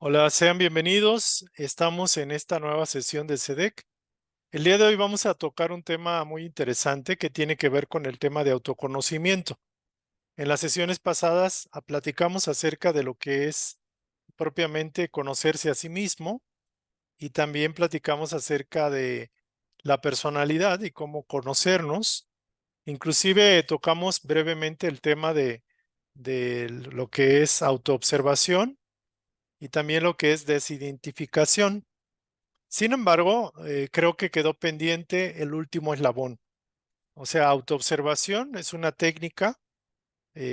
Hola, sean bienvenidos. Estamos en esta nueva sesión de SEDEC. El día de hoy vamos a tocar un tema muy interesante que tiene que ver con el tema de autoconocimiento. En las sesiones pasadas platicamos acerca de lo que es propiamente conocerse a sí mismo y también platicamos acerca de la personalidad y cómo conocernos. Inclusive tocamos brevemente el tema de lo que es autoobservación y también lo que es desidentificación. Sin embargo, creo que quedó pendiente el último eslabón. O sea, autoobservación es una técnica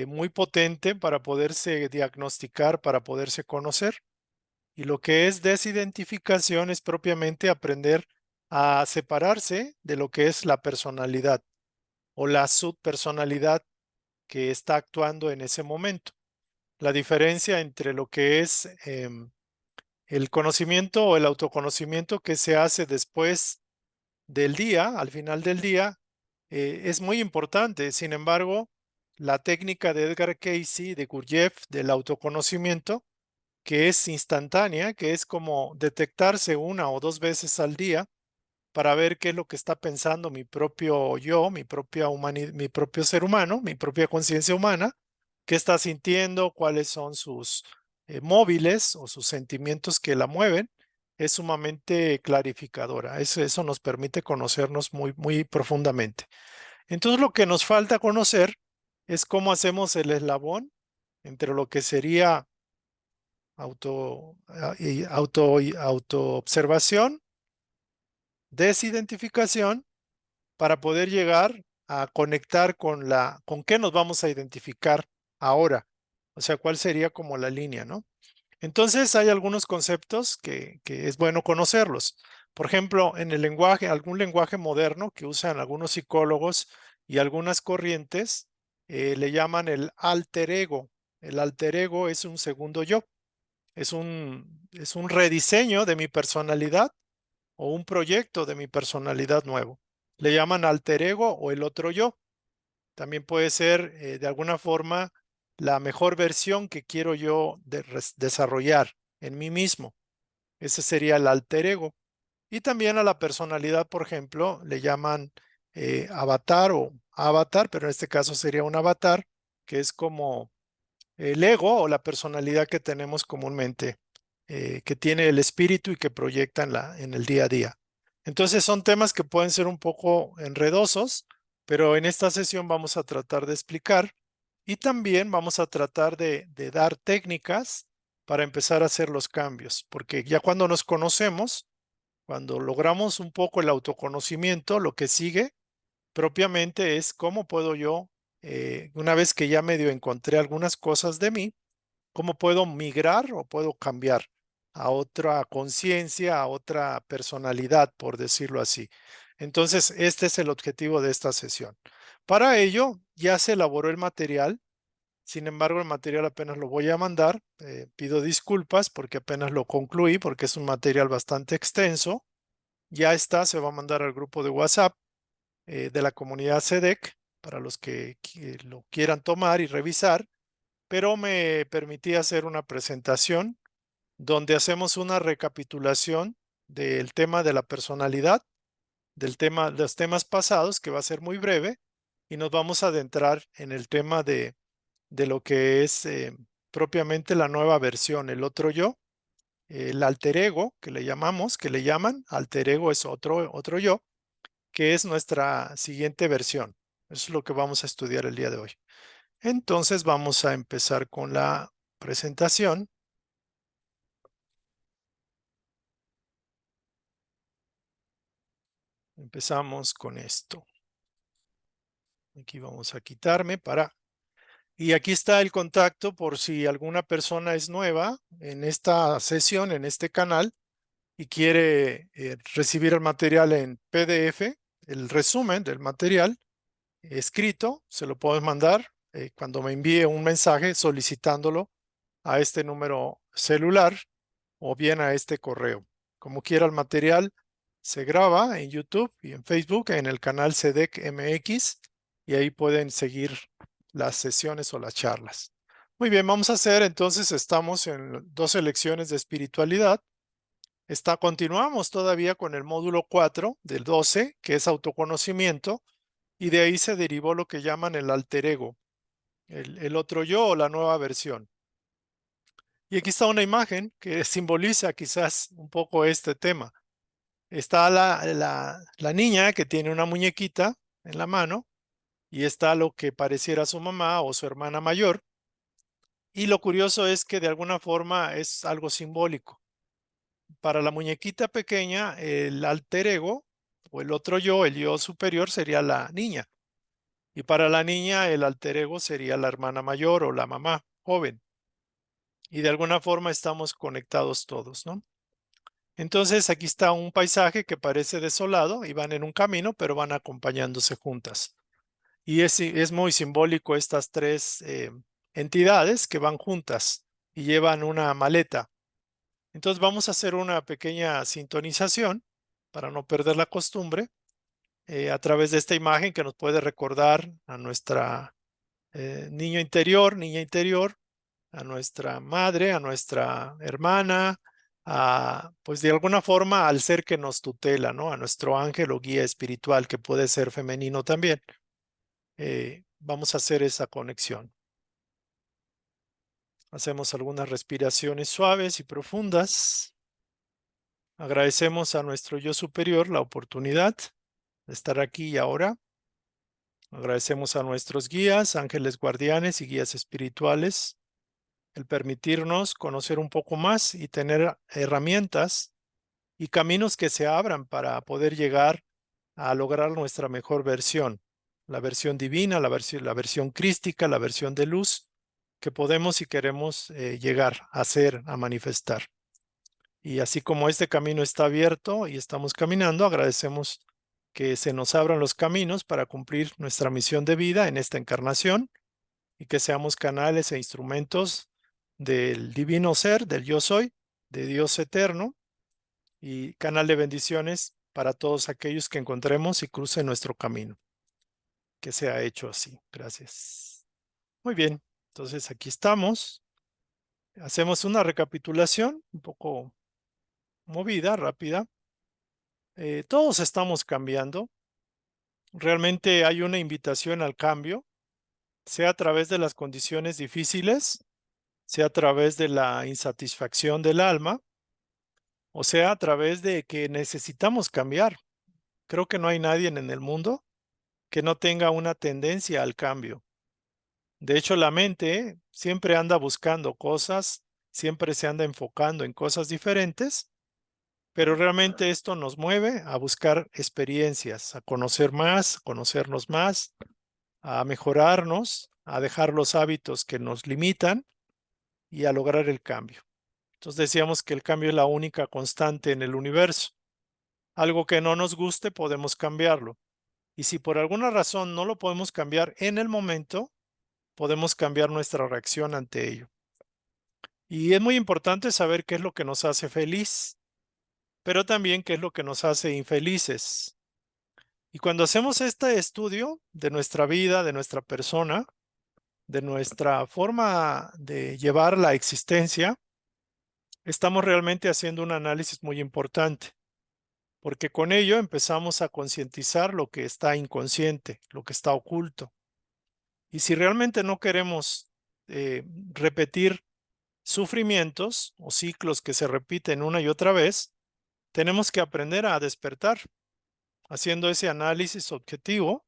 muy potente para poderse diagnosticar, para poderse conocer. Y lo que es desidentificación es propiamente aprender a separarse de lo que es la personalidad o la subpersonalidad que está actuando en ese momento. La diferencia entre lo que es el conocimiento o el autoconocimiento que se hace después del día, al final del día, es muy importante. Sin embargo, la técnica de Edgar Cayce, de Gurdjieff, del autoconocimiento, que es instantánea, que es como detectarse una o dos veces al día para ver qué es lo que está pensando mi propio yo, mi propio ser humano, mi propia conciencia humana, qué está sintiendo, cuáles son sus móviles o sus sentimientos que la mueven, es sumamente clarificadora. Eso nos permite conocernos muy, muy profundamente. Entonces, lo que nos falta conocer es cómo hacemos el eslabón entre lo que sería autoobservación, desidentificación, para poder llegar a conectar con qué nos vamos a identificar ahora. O sea, cuál sería como la línea, ¿no? Entonces, hay algunos conceptos que es bueno conocerlos. Por ejemplo, en el lenguaje, algún lenguaje moderno que usan algunos psicólogos y algunas corrientes, le llaman el alter ego. El alter ego es un segundo yo, es un rediseño de mi personalidad o un proyecto de mi personalidad nuevo. Le llaman alter ego o el otro yo. También puede ser de alguna forma la mejor versión que quiero yo desarrollar en mí mismo. Ese sería el alter ego. Y también a la personalidad, por ejemplo, le llaman avatar o avatar, pero en este caso sería un avatar, que es como el ego o la personalidad que tenemos comúnmente, que tiene el espíritu y que proyecta en el día a día. Entonces son temas que pueden ser un poco enredosos, pero en esta sesión vamos a tratar de explicar y también vamos a tratar de dar técnicas para empezar a hacer los cambios, porque ya cuando nos conocemos, cuando logramos un poco el autoconocimiento, lo que sigue propiamente es cómo puedo yo, una vez que ya medio encontré algunas cosas de mí, cómo puedo migrar o puedo cambiar a otra conciencia, a otra personalidad, por decirlo así. Entonces, este es el objetivo de esta sesión. Para ello, ya se elaboró el material. Sin embargo, el material apenas lo voy a mandar. Pido disculpas porque apenas lo concluí, porque es un material bastante extenso. Ya está, se va a mandar al grupo de WhatsApp de la comunidad SEDEC para los que lo quieran tomar y revisar, pero me permití hacer una presentación donde hacemos una recapitulación del tema de la personalidad, del tema, de los temas pasados, que va a ser muy breve, y nos vamos a adentrar en el tema de lo que es propiamente la nueva versión, el otro yo, el alter ego, que le llamamos, que le llaman, alter ego es otro yo, que es nuestra siguiente versión. Eso es lo que vamos a estudiar el día de hoy. Entonces vamos a empezar con la presentación. Empezamos con esto. Aquí vamos a quitarme para... Y aquí está el contacto por si alguna persona es nueva en esta sesión, en este canal, y quiere recibir el material en PDF, el resumen del material escrito, se lo puedes mandar cuando me envíe un mensaje solicitándolo a este número celular o bien a este correo. Como quiera el material se graba en YouTube y en Facebook en el canal SEDEC MX y ahí pueden seguir las sesiones o las charlas. Muy bien, vamos a hacer entonces, estamos en 2 lecciones de espiritualidad. Continuamos todavía con el módulo 4 del 12, que es autoconocimiento, y de ahí se derivó lo que llaman el alter ego, el otro yo o la nueva versión. Y aquí está una imagen que simboliza quizás un poco este tema. Está la niña que tiene una muñequita en la mano y está lo que pareciera su mamá o su hermana mayor. Y lo curioso es que de alguna forma es algo simbólico. Para la muñequita pequeña, el alter ego o el otro yo, el yo superior, sería la niña. Y para la niña, el alter ego sería la hermana mayor o la mamá joven. Y de alguna forma estamos conectados todos, ¿no? Entonces aquí está un paisaje que parece desolado y van en un camino, pero van acompañándose juntas. Y es muy simbólico estas 3 entidades que van juntas y llevan una maleta. Entonces vamos a hacer una pequeña sintonización para no perder la costumbre a través de esta imagen que nos puede recordar a nuestra niña interior, a nuestra madre, a nuestra hermana, pues de alguna forma al ser que nos tutela, ¿no? A nuestro ángel o guía espiritual que puede ser femenino también. Vamos a hacer esa conexión. Hacemos algunas respiraciones suaves y profundas. Agradecemos a nuestro yo superior la oportunidad de estar aquí y ahora. Agradecemos a nuestros guías, ángeles guardianes y guías espirituales el permitirnos conocer un poco más y tener herramientas y caminos que se abran para poder llegar a lograr nuestra mejor versión, la versión divina, la versión crística, la versión de luz que podemos y queremos llegar a ser, a manifestar. Y así como este camino está abierto y estamos caminando, agradecemos que se nos abran los caminos para cumplir nuestra misión de vida en esta encarnación y que seamos canales e instrumentos del divino ser, del yo soy, de Dios eterno y canal de bendiciones para todos aquellos que encontremos y crucen nuestro camino. Que sea hecho así. Gracias. Muy bien, entonces aquí estamos. Hacemos una recapitulación un poco movida, rápida. Todos estamos cambiando. Realmente hay una invitación al cambio, sea a través de las condiciones difíciles, sea a través de la insatisfacción del alma, o sea a través de que necesitamos cambiar. Creo que no hay nadie en el mundo que no tenga una tendencia al cambio. De hecho, la mente siempre anda buscando cosas, siempre se anda enfocando en cosas diferentes, pero realmente esto nos mueve a buscar experiencias, a conocer más, a conocernos más, a mejorarnos, a dejar los hábitos que nos limitan y a lograr el cambio. Entonces decíamos que el cambio es la única constante en el universo. Algo que no nos guste podemos cambiarlo. Y si por alguna razón no lo podemos cambiar en el momento, podemos cambiar nuestra reacción ante ello. Y es muy importante saber qué es lo que nos hace feliz, pero también qué es lo que nos hace infelices. Y cuando hacemos este estudio de nuestra vida, de nuestra persona, de nuestra forma de llevar la existencia, estamos realmente haciendo un análisis muy importante, porque con ello empezamos a concientizar lo que está inconsciente, lo que está oculto. Y si realmente no queremos repetir sufrimientos o ciclos que se repiten una y otra vez, tenemos que aprender a despertar, haciendo ese análisis objetivo,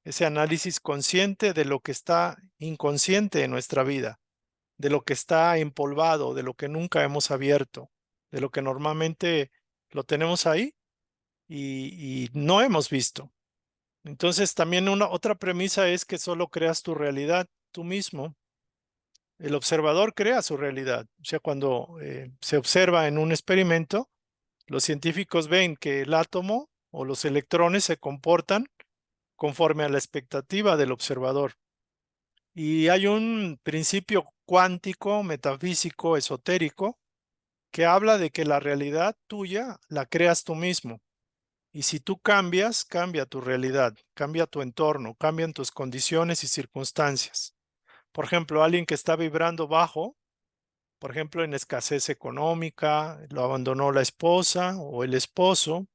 ese análisis consciente de lo que está inconsciente en nuestra vida, de lo que está empolvado, de lo que nunca hemos abierto, de lo que normalmente lo tenemos ahí y no hemos visto. Entonces también otra premisa es que solo creas tu realidad tú mismo. El observador crea su realidad. O sea, cuando se observa en un experimento, los científicos ven que el átomo o los electrones se comportan conforme a la expectativa del observador. Y hay un principio cuántico, metafísico, esotérico, que habla de que la realidad tuya la creas tú mismo. Y si tú cambias, cambia tu realidad, cambia tu entorno, cambian tus condiciones y circunstancias. Por ejemplo, alguien que está vibrando bajo, por ejemplo, en escasez económica, lo abandonó la esposa o el esposo,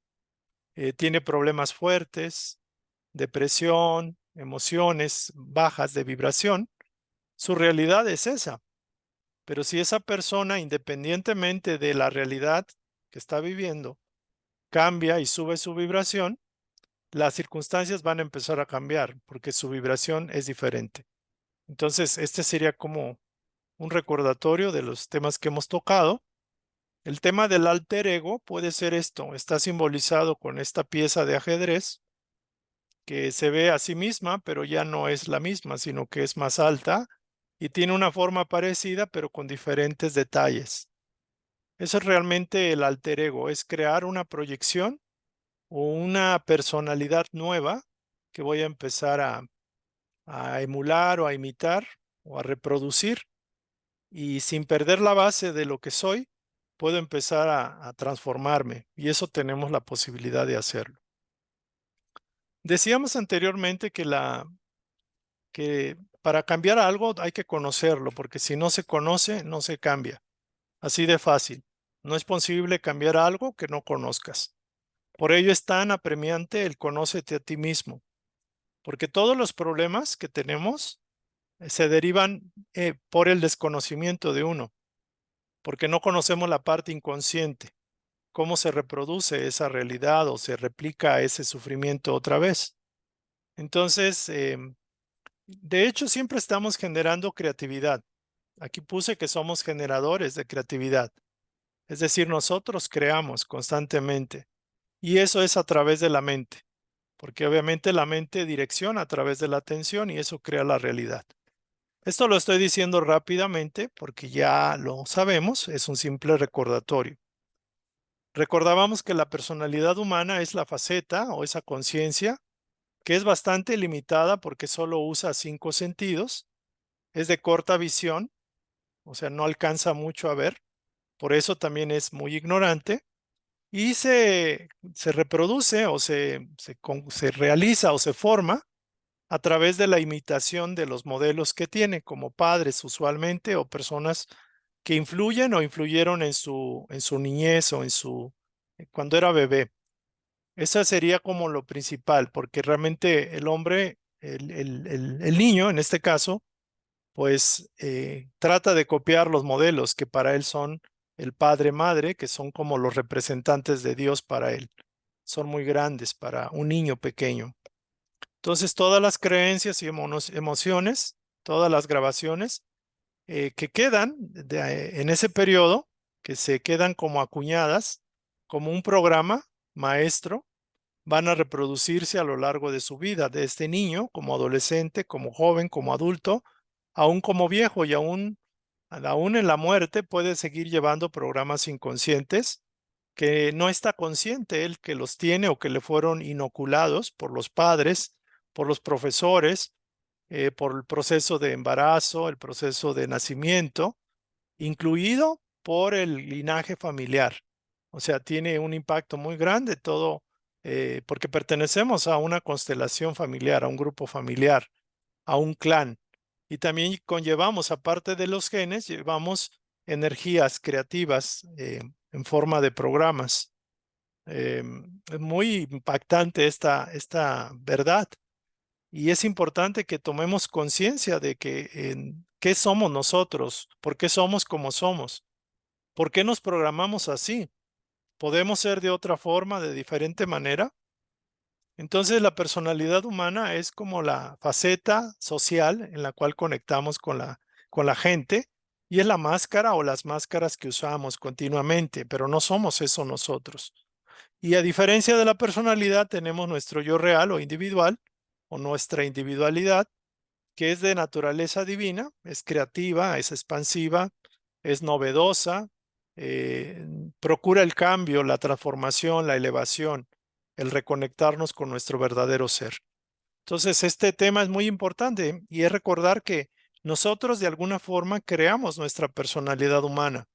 tiene problemas fuertes, depresión, emociones bajas de vibración, su realidad es esa. Pero si esa persona, independientemente de la realidad que está viviendo, cambia y sube su vibración, las circunstancias van a empezar a cambiar porque su vibración es diferente. Entonces, este sería como un recordatorio de los temas que hemos tocado. El tema del alter ego puede ser esto, está simbolizado con esta pieza de ajedrez que se ve a sí misma, pero ya no es la misma, sino que es más alta y tiene una forma parecida, pero con diferentes detalles. Eso es realmente el alter ego, es crear una proyección o una personalidad nueva que voy a empezar a emular o a imitar o a reproducir y sin perder la base de lo que soy, puedo empezar a transformarme y eso tenemos la posibilidad de hacerlo. Decíamos anteriormente que para cambiar algo hay que conocerlo, porque si no se conoce, no se cambia. Así de fácil. No es posible cambiar algo que no conozcas. Por ello es tan apremiante el conócete a ti mismo, porque todos los problemas que tenemos se derivan por el desconocimiento de uno, porque no conocemos la parte inconsciente, cómo se reproduce esa realidad o se replica ese sufrimiento otra vez. Entonces, de hecho, siempre estamos generando creatividad. Aquí puse que somos generadores de creatividad, es decir, nosotros creamos constantemente y eso es a través de la mente, porque obviamente la mente direcciona a través de la atención y eso crea la realidad. Esto lo estoy diciendo rápidamente porque ya lo sabemos, es un simple recordatorio. Recordábamos que la personalidad humana es la faceta o esa conciencia que es bastante limitada porque solo usa 5 sentidos, es de corta visión, o sea, no alcanza mucho a ver, por eso también es muy ignorante y se reproduce o se realiza o se forma a través de la imitación de los modelos que tiene, como padres usualmente o personas que influyen o influyeron en su niñez o cuando era bebé. Esa sería como lo principal, porque realmente el hombre, el niño en este caso, pues trata de copiar los modelos que para él son el padre, madre, que son como los representantes de Dios para él. Son muy grandes para un niño pequeño. Entonces, todas las creencias y emociones, todas las grabaciones que quedan en ese periodo, que se quedan como acuñadas, como un programa maestro, van a reproducirse a lo largo de su vida, de este niño, como adolescente, como joven, como adulto, aún como viejo y aún en la muerte puede seguir llevando programas inconscientes que no está consciente él que los tiene o que le fueron inoculados por los padres, por los profesores, por el proceso de embarazo, el proceso de nacimiento, incluido por el linaje familiar. O sea, tiene un impacto muy grande todo, porque pertenecemos a una constelación familiar, a un grupo familiar, a un clan. Y también conllevamos, aparte de los genes, llevamos energías creativas en forma de programas. Es muy impactante esta verdad. Y es importante que tomemos conciencia de que qué somos nosotros, por qué somos como somos, por qué nos programamos así. ¿Podemos ser de otra forma, de diferente manera? Entonces la personalidad humana es como la faceta social en la cual conectamos con la gente y es la máscara o las máscaras que usamos continuamente, pero no somos eso nosotros. Y a diferencia de la personalidad, tenemos nuestro yo real o individual o nuestra individualidad, que es de naturaleza divina, es creativa, es expansiva, es novedosa, eh, procura el cambio, la transformación, la elevación, el reconectarnos con nuestro verdadero ser. Entonces, este tema es muy importante y es recordar que nosotros de alguna forma creamos nuestra personalidad humana.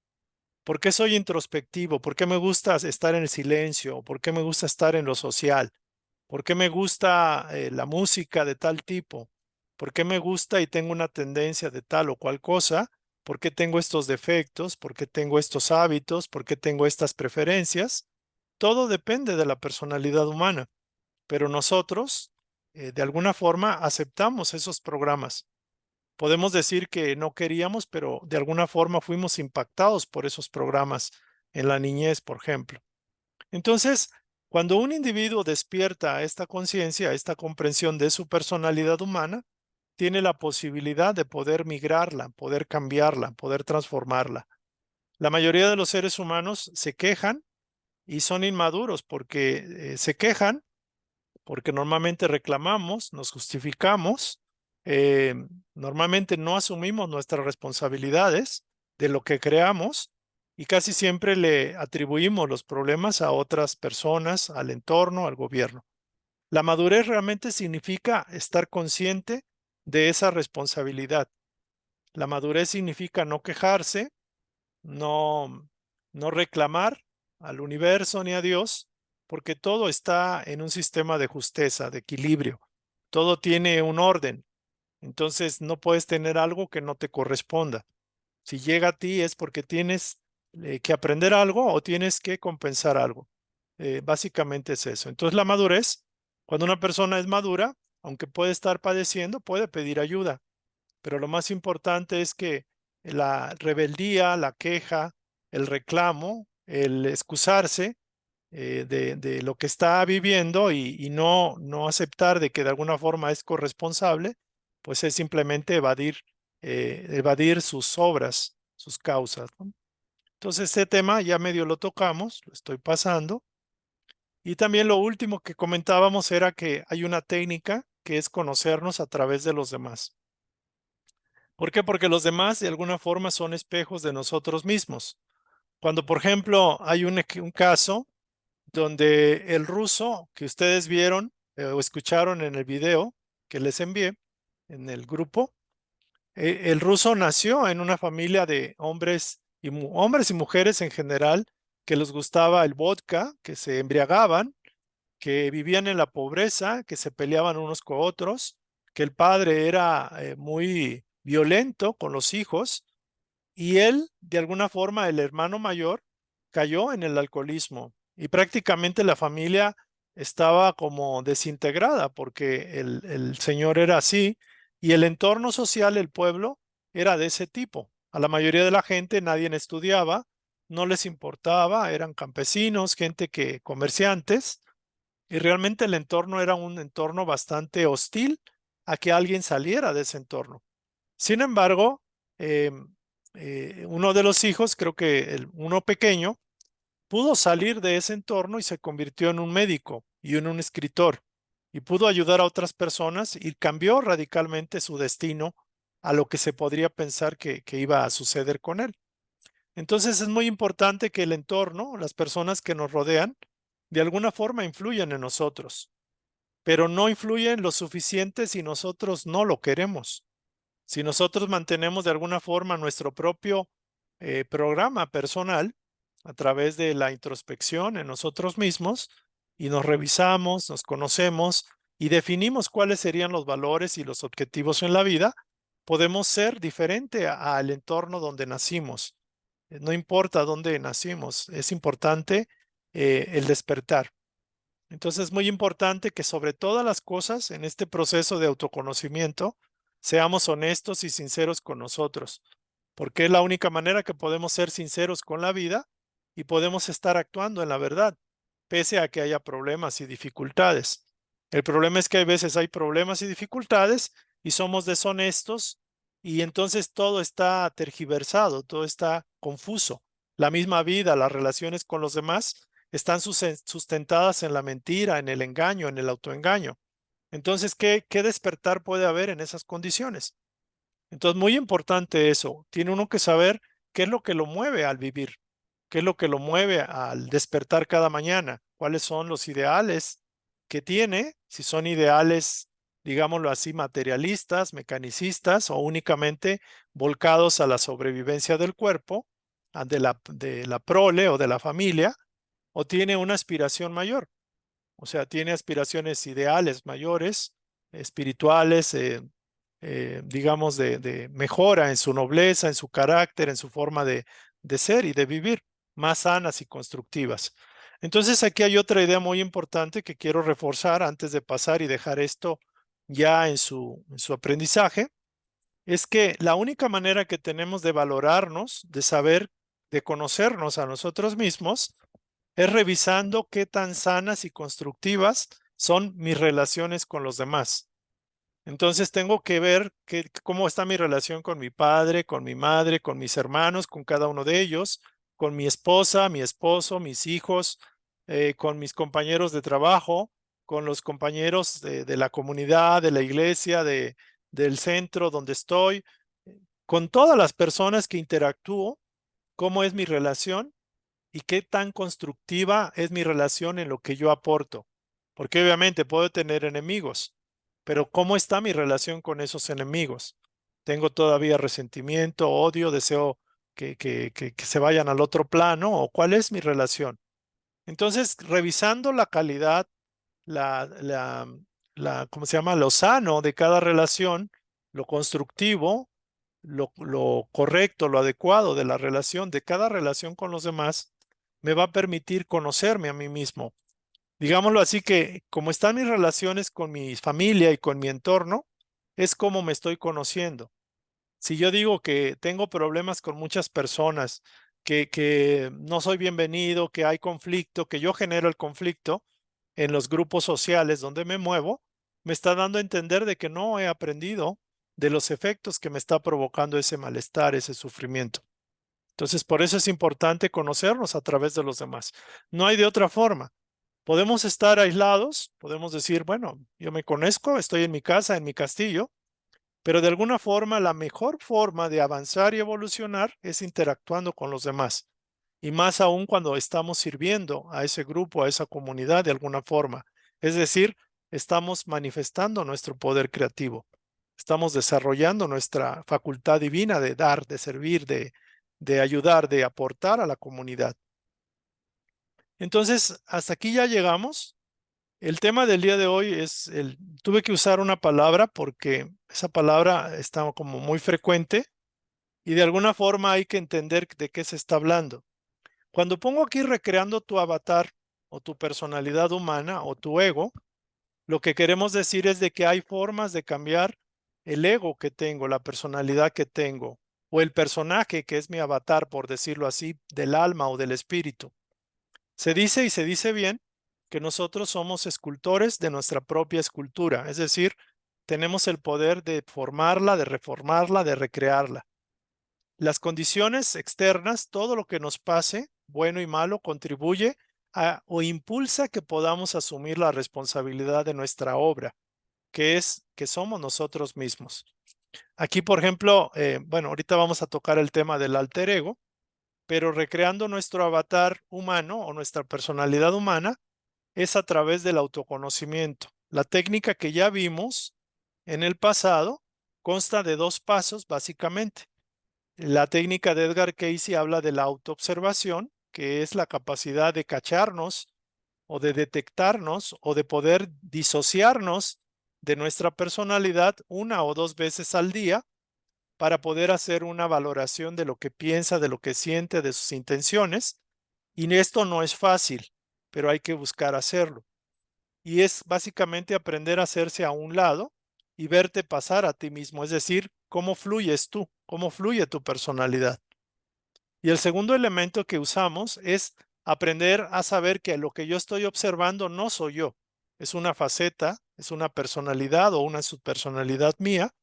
¿Por qué soy introspectivo? ¿Por qué me gusta estar en el silencio? ¿Por qué me gusta estar en lo social? ¿Por qué me gusta la música de tal tipo? ¿Por qué me gusta y tengo una tendencia de tal o cual cosa? ¿Por qué tengo estos defectos? ¿Por qué tengo estos hábitos? ¿Por qué tengo estas preferencias? Todo depende de la personalidad humana, pero nosotros, de alguna forma, aceptamos esos programas. Podemos decir que no queríamos, pero de alguna forma fuimos impactados por esos programas en la niñez, por ejemplo. Entonces, cuando un individuo despierta esta conciencia, esta comprensión de su personalidad humana, tiene la posibilidad de poder migrarla, poder cambiarla, poder transformarla. La mayoría de los seres humanos se quejan y son inmaduros porque se quejan, porque normalmente reclamamos, nos justificamos, eh, normalmente no asumimos nuestras responsabilidades de lo que creamos y casi siempre le atribuimos los problemas a otras personas, al entorno, al gobierno. La madurez realmente significa estar consciente de esa responsabilidad. La madurez significa no quejarse, no, no reclamar al universo ni a Dios, porque todo está en un sistema de justeza, de equilibrio. Todo tiene un orden. Entonces no puedes tener algo que no te corresponda. Si llega a ti es porque tienes que aprender algo o tienes que compensar algo. Básicamente es eso. Entonces la madurez, cuando una persona es madura, aunque puede estar padeciendo, puede pedir ayuda. Pero lo más importante es que la rebeldía, la queja, el reclamo, el excusarse de lo que está viviendo y no aceptar de que de alguna forma es corresponsable, pues es simplemente evadir sus obras, sus causas, ¿no? Entonces, este tema ya medio lo tocamos, lo estoy pasando. Y también lo último que comentábamos era que hay una técnica que es conocernos a través de los demás. ¿Por qué? Porque los demás de alguna forma son espejos de nosotros mismos. Cuando, por ejemplo, hay un caso donde el ruso que ustedes vieron o escucharon en el video que les envié en el grupo, el ruso nació en una familia de hombres y mujeres en general que les gustaba el vodka, que se embriagaban, que vivían en la pobreza, que se peleaban unos con otros, que el padre era muy violento con los hijos y él, de alguna forma, el hermano mayor, cayó en el alcoholismo y prácticamente la familia estaba como desintegrada porque el señor era así y el entorno social, el pueblo, era de ese tipo. A la mayoría de la gente nadie estudiaba, no les importaba, eran campesinos, gente que comerciantes y realmente el entorno era un entorno bastante hostil a que alguien saliera de ese entorno. Sin embargo, uno de los hijos, creo que uno pequeño, pudo salir de ese entorno y se convirtió en un médico y en un escritor y pudo ayudar a otras personas y cambió radicalmente su destino a lo que se podría pensar que iba a suceder con él. Entonces es muy importante que el entorno, las personas que nos rodean, de alguna forma influyan en nosotros, pero no influyen lo suficiente si nosotros no lo queremos. Si nosotros mantenemos de alguna forma nuestro propio programa personal a través de la introspección en nosotros mismos y nos revisamos, nos conocemos y definimos cuáles serían los valores y los objetivos en la vida, podemos ser diferente al entorno donde nacimos. No importa dónde nacimos, es importante el despertar. Entonces es muy importante que sobre todas las cosas en este proceso de autoconocimiento seamos honestos y sinceros con nosotros, porque es la única manera que podemos ser sinceros con la vida y podemos estar actuando en la verdad, pese a que haya problemas y dificultades. El problema es que a veces hay problemas y dificultades y somos deshonestos y entonces todo está tergiversado, todo está confuso. La misma vida, las relaciones con los demás están sustentadas en la mentira, en el engaño, en el autoengaño. Entonces, ¿qué despertar puede haber en esas condiciones? Entonces, muy importante eso. Tiene uno que saber qué es lo que lo mueve al vivir, qué es lo que lo mueve al despertar cada mañana, cuáles son los ideales que tiene, si son ideales, digámoslo así, materialistas, mecanicistas o únicamente volcados a la sobrevivencia del cuerpo, de la prole o de la familia, o tiene una aspiración mayor, o sea, tiene aspiraciones ideales mayores, espirituales, digamos, de mejora en su nobleza, en su carácter, en su forma de ser y de vivir, más sanas y constructivas. Entonces aquí hay otra idea muy importante que quiero reforzar antes de pasar y dejar esto ya en su aprendizaje, es que la única manera que tenemos de valorarnos, de saber, de conocernos a nosotros mismos, es revisando qué tan sanas y constructivas son mis relaciones con los demás. Entonces tengo que ver cómo está mi relación con mi padre, con mi madre, con mis hermanos, con cada uno de ellos, con mi esposa, mi esposo, mis hijos, con mis compañeros de trabajo, con los compañeros de la comunidad, de la iglesia, del centro donde estoy, con todas las personas que interactúo, cómo es mi relación y qué tan constructiva es mi relación en lo que yo aporto. Porque obviamente puedo tener enemigos, pero ¿cómo está mi relación con esos enemigos? ¿Tengo todavía resentimiento, odio, deseo que se vayan al otro plano? ¿O cuál es mi relación? Entonces, revisando la calidad, la, la, ¿cómo se llama? Lo sano de cada relación, lo constructivo, lo correcto, lo adecuado de la relación, de cada relación con los demás, me va a permitir conocerme a mí mismo. Digámoslo así que como están mis relaciones con mi familia y con mi entorno, es como me estoy conociendo. Si yo digo que tengo problemas con muchas personas, que no soy bienvenido, que hay conflicto, que yo genero el conflicto en los grupos sociales donde me muevo, me está dando a entender de que no he aprendido de los efectos que me está provocando ese malestar, ese sufrimiento. Entonces, por eso es importante conocernos a través de los demás. No hay de otra forma. Podemos estar aislados, podemos decir, bueno, yo me conozco, estoy en mi casa, en mi castillo, pero de alguna forma la mejor forma de avanzar y evolucionar es interactuando con los demás. Y más aún cuando estamos sirviendo a ese grupo, a esa comunidad de alguna forma. Es decir, estamos manifestando nuestro poder creativo. Estamos desarrollando nuestra facultad divina de dar, de servir, de ayudar, de aportar a la comunidad. Entonces, hasta aquí ya llegamos. El tema del día de hoy es tuve que usar una palabra porque esa palabra está como muy frecuente y de alguna forma hay que entender de qué se está hablando. Cuando pongo aquí recreando tu avatar o tu personalidad humana o tu ego, lo que queremos decir es de que hay formas de cambiar el ego que tengo, la personalidad que tengo o el personaje que es mi avatar, por decirlo así, del alma o del espíritu. Se dice y se dice bien que nosotros somos escultores de nuestra propia escultura, es decir, tenemos el poder de formarla, de reformarla, de recrearla. Las condiciones externas, todo lo que nos pase, bueno y malo, contribuye o impulsa que podamos asumir la responsabilidad de nuestra obra, que es que somos nosotros mismos. Aquí, por ejemplo, bueno, ahorita vamos a tocar el tema del alter ego, pero recreando nuestro avatar humano o nuestra personalidad humana es a través del autoconocimiento. La técnica que ya vimos en el pasado consta de dos pasos, básicamente. La técnica de Edgar Cayce habla de la autoobservación, que es la capacidad de cacharnos o de detectarnos o de poder disociarnos de nuestra personalidad una o dos veces al día para poder hacer una valoración de lo que piensa, de lo que siente, de sus intenciones. Y esto no es fácil, pero hay que buscar hacerlo. Y es básicamente aprender a hacerse a un lado y verte pasar a ti mismo, es decir, cómo fluyes tú, cómo fluye tu personalidad. Y el segundo elemento que usamos es aprender a saber que lo que yo estoy observando no soy yo, es una faceta, es una personalidad o una subpersonalidad mía.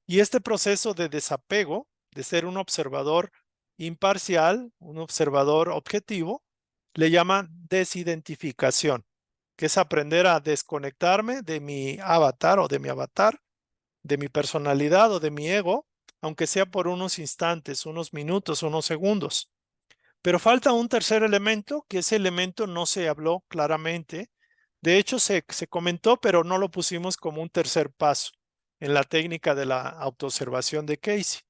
Y este proceso de desapego, de ser un observador imparcial, un observador objetivo, le llaman desidentificación, que es aprender a desconectarme de mi avatar o de mi avatar, de mi personalidad o de mi ego, aunque sea por unos instantes, unos minutos, unos segundos. Pero falta un tercer elemento, que ese elemento no se habló claramente. De hecho, se comentó, pero no lo pusimos como un tercer paso en la técnica de la autoobservación de Casey,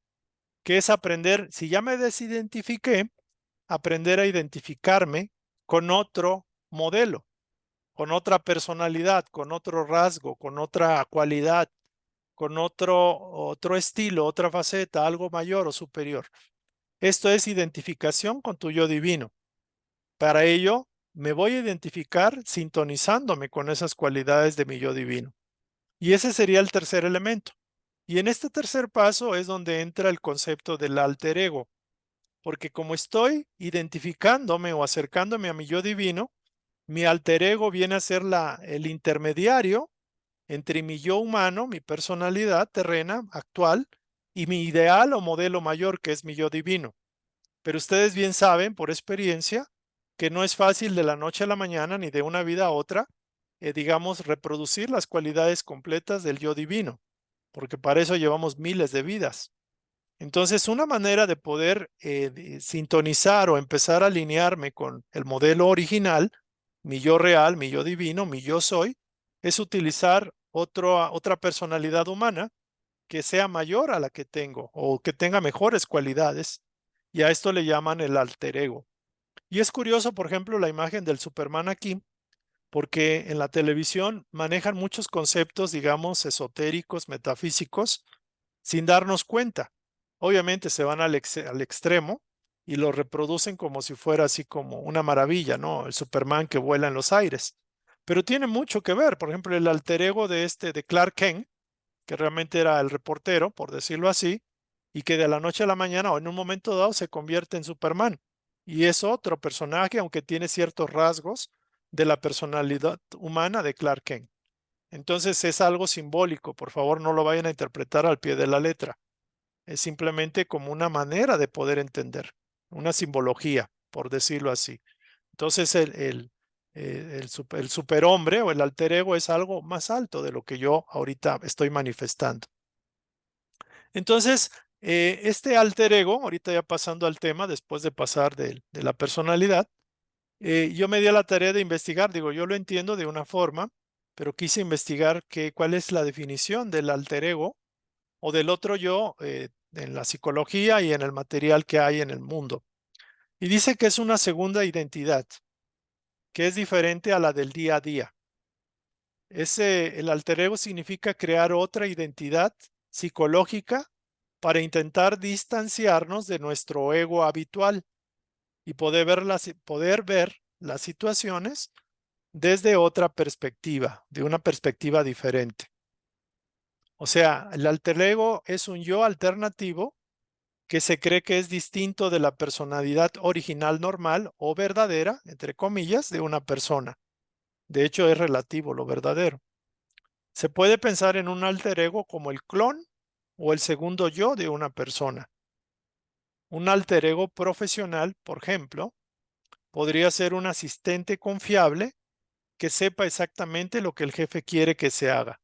que es aprender, si ya me desidentifiqué, aprender a identificarme con otro modelo, con otra personalidad, con otro rasgo, con otra cualidad, con otro estilo, otra faceta, algo mayor o superior. Esto es identificación con tu yo divino. Para ello, me voy a identificar sintonizándome con esas cualidades de mi yo divino. Y ese sería el tercer elemento. Y en este tercer paso es donde entra el concepto del alter ego, porque como estoy identificándome o acercándome a mi yo divino, mi alter ego viene a ser el intermediario entre mi yo humano, mi personalidad terrena actual, y mi ideal o modelo mayor, que es mi yo divino. Pero ustedes bien saben por experiencia que no es fácil de la noche a la mañana ni de una vida a otra, digamos, reproducir las cualidades completas del yo divino, porque para eso llevamos miles de vidas. Entonces, una manera de poder sintonizar o empezar a alinearme con el modelo original, mi yo real, mi yo divino, mi yo soy, es utilizar otra personalidad humana que sea mayor a la que tengo o que tenga mejores cualidades. Y a esto le llaman el alter ego. Y es curioso, por ejemplo, la imagen del Superman aquí, porque en la televisión manejan muchos conceptos, digamos, esotéricos, metafísicos, sin darnos cuenta. Obviamente se van al extremo y lo reproducen como si fuera así como una maravilla, ¿no? El Superman que vuela en los aires. Pero tiene mucho que ver. Por ejemplo, el alter ego de Clark Kent, que realmente era el reportero, por decirlo así, y que de la noche a la mañana o en un momento dado se convierte en Superman. Y es otro personaje, aunque tiene ciertos rasgos de la personalidad humana de Clark Kent. Entonces es algo simbólico, por favor no lo vayan a interpretar al pie de la letra. Es simplemente como una manera de poder entender, una simbología, por decirlo así. Entonces el superhombre o el alter ego es algo más alto de lo que yo ahorita estoy manifestando. Entonces, este alter ego, ahorita ya pasando al tema, después de pasar de la personalidad, yo me di a la tarea de investigar, digo, yo lo entiendo de una forma, pero quise investigar cuál es la definición del alter ego o del otro yo en la psicología y en el material que hay en el mundo. Y dice que es una segunda identidad, que es diferente a la del día a día. El alter ego significa crear otra identidad psicológica para intentar distanciarnos de nuestro ego habitual y poder ver las situaciones desde otra perspectiva, de una perspectiva diferente. O sea, el alter ego es un yo alternativo que se cree que es distinto de la personalidad original normal o verdadera, entre comillas, de una persona. De hecho, es relativo lo verdadero. Se puede pensar en un alter ego como el clon o el segundo yo de una persona. Un alter ego profesional, por ejemplo, podría ser un asistente confiable que sepa exactamente lo que el jefe quiere que se haga.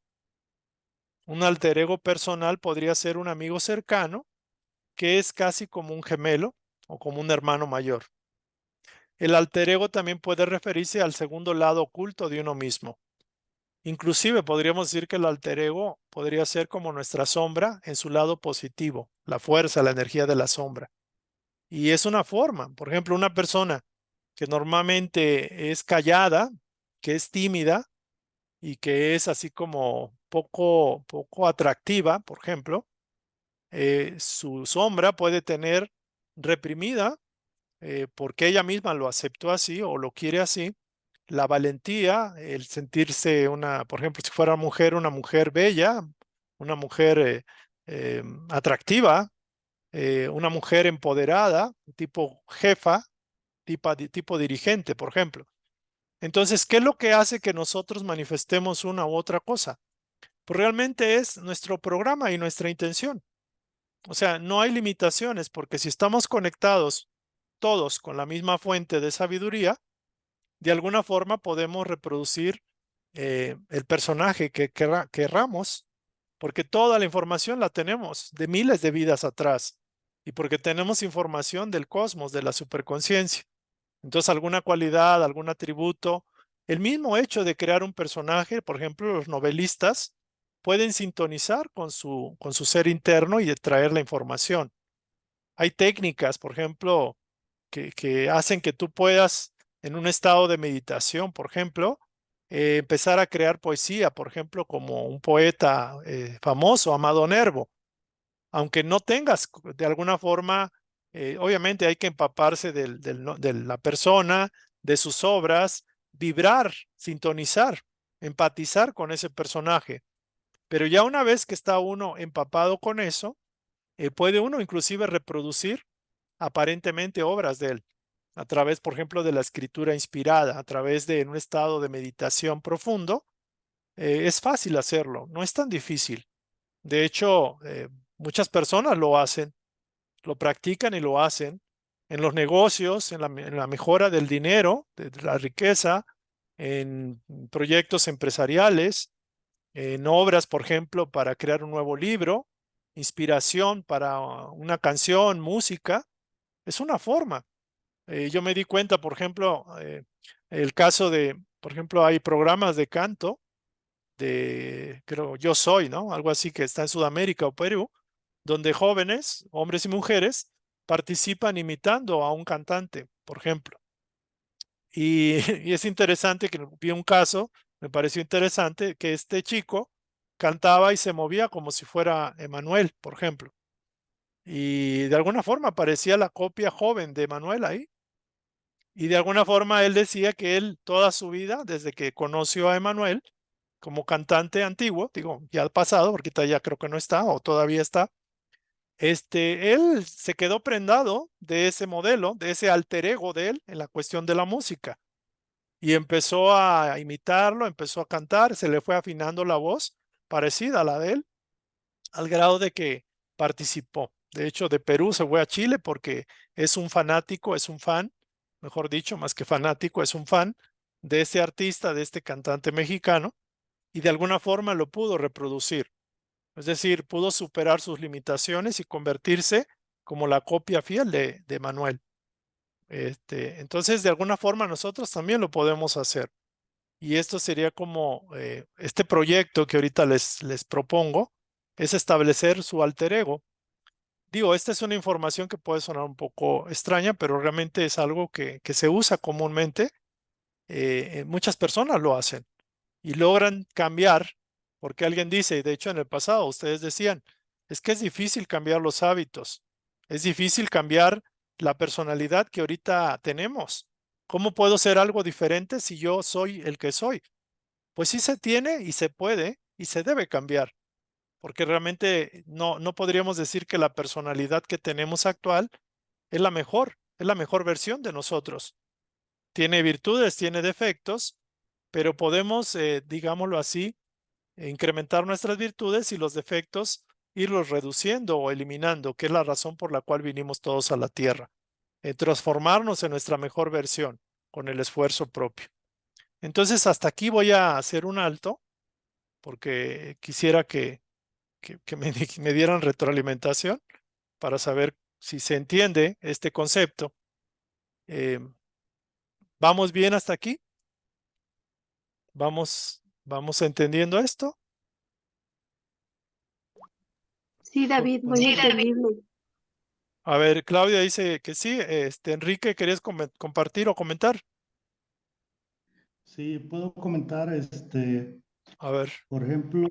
Un alter ego personal podría ser un amigo cercano que es casi como un gemelo o como un hermano mayor. El alter ego también puede referirse al segundo lado oculto de uno mismo. Inclusive podríamos decir que el alter ego podría ser como nuestra sombra en su lado positivo, la fuerza, la energía de la sombra. Y es una forma, por ejemplo, una persona que normalmente es callada, que es tímida y que es así como poco atractiva, por ejemplo, su sombra puede tener reprimida porque ella misma lo aceptó así o lo quiere así, la valentía, el sentirse por ejemplo, si fuera mujer, una mujer bella, una mujer atractiva, una mujer empoderada, tipo jefa, tipo dirigente, por ejemplo. Entonces, ¿qué es lo que hace que nosotros manifestemos una u otra cosa? Pues realmente es nuestro programa y nuestra intención. O sea, no hay limitaciones porque si estamos conectados todos con la misma fuente de sabiduría, de alguna forma podemos reproducir el personaje que querramos, porque toda la información la tenemos de miles de vidas atrás y porque tenemos información del cosmos, de la superconciencia. Entonces, alguna cualidad, algún atributo, el mismo hecho de crear un personaje, por ejemplo, los novelistas pueden sintonizar con su ser interno y traer la información. Hay técnicas, por ejemplo, que hacen que tú puedas, en un estado de meditación, por ejemplo, empezar a crear poesía, por ejemplo, como un poeta famoso, Amado Nervo. Aunque no tengas de alguna forma, obviamente hay que empaparse de la persona, de sus obras, vibrar, sintonizar, empatizar con ese personaje. Pero ya una vez que está uno empapado con eso, puede uno inclusive reproducir aparentemente obras de él a través, por ejemplo, de la escritura inspirada, a través de un estado de meditación profundo. Es fácil hacerlo, no es tan difícil. De hecho, muchas personas lo hacen, lo practican y lo hacen en los negocios, en la mejora del dinero, de la riqueza, en proyectos empresariales, en obras, por ejemplo, para crear un nuevo libro, inspiración para una canción, música. Es una forma. Yo me di cuenta, por ejemplo, el caso de, por ejemplo, hay programas de canto creo, Yo Soy, ¿no? Algo así que está en Sudamérica o Perú, donde jóvenes, hombres y mujeres, participan imitando a un cantante, por ejemplo. Y, y es interesante que vi un caso, me pareció interesante, que este chico cantaba y se movía como si fuera Emanuel, por ejemplo. Y de alguna forma parecía la copia joven de Emanuel ahí. Y de alguna forma él decía que él toda su vida, desde que conoció a Emanuel como cantante antiguo, digo, ya pasado, porque ya creo que no está o todavía está, él se quedó prendado de ese modelo, de ese alter ego de él en la cuestión de la música y empezó a imitarlo, empezó a cantar, se le fue afinando la voz parecida a la de él, al grado de que participó. De hecho, de Perú se fue a Chile porque es un fanático, es un fan, mejor dicho, más que fanático, es un fan de este artista, de este cantante mexicano, y de alguna forma lo pudo reproducir. Es decir, pudo superar sus limitaciones y convertirse como la copia fiel de Manuel. Entonces, de alguna forma nosotros también lo podemos hacer. Y esto sería como este proyecto que ahorita les propongo, es establecer su alter ego. Digo, esta es una información que puede sonar un poco extraña, pero realmente es algo que se usa comúnmente. Muchas personas lo hacen y logran cambiar, porque alguien dice, y de hecho en el pasado ustedes decían, es que es difícil cambiar los hábitos, es difícil cambiar la personalidad que ahorita tenemos. ¿Cómo puedo ser algo diferente si yo soy el que soy? Pues sí se tiene y se puede y se debe cambiar, porque realmente no podríamos decir que la personalidad que tenemos actual es la mejor versión de nosotros. Tiene virtudes, tiene defectos, pero podemos, digámoslo así, incrementar nuestras virtudes y los defectos irlos reduciendo o eliminando, que es la razón por la cual vinimos todos a la tierra, transformarnos en nuestra mejor versión con el esfuerzo propio. Entonces, hasta aquí voy a hacer un alto porque quisiera que me dieran retroalimentación para saber si se entiende este concepto. Eh, ¿Vamos bien hasta aquí? ¿Vamos entendiendo esto? Sí, David, muy entendible. A ver, Claudia dice que sí. Enrique, ¿querías compartir o comentar? Sí, puedo comentar, A ver, por ejemplo,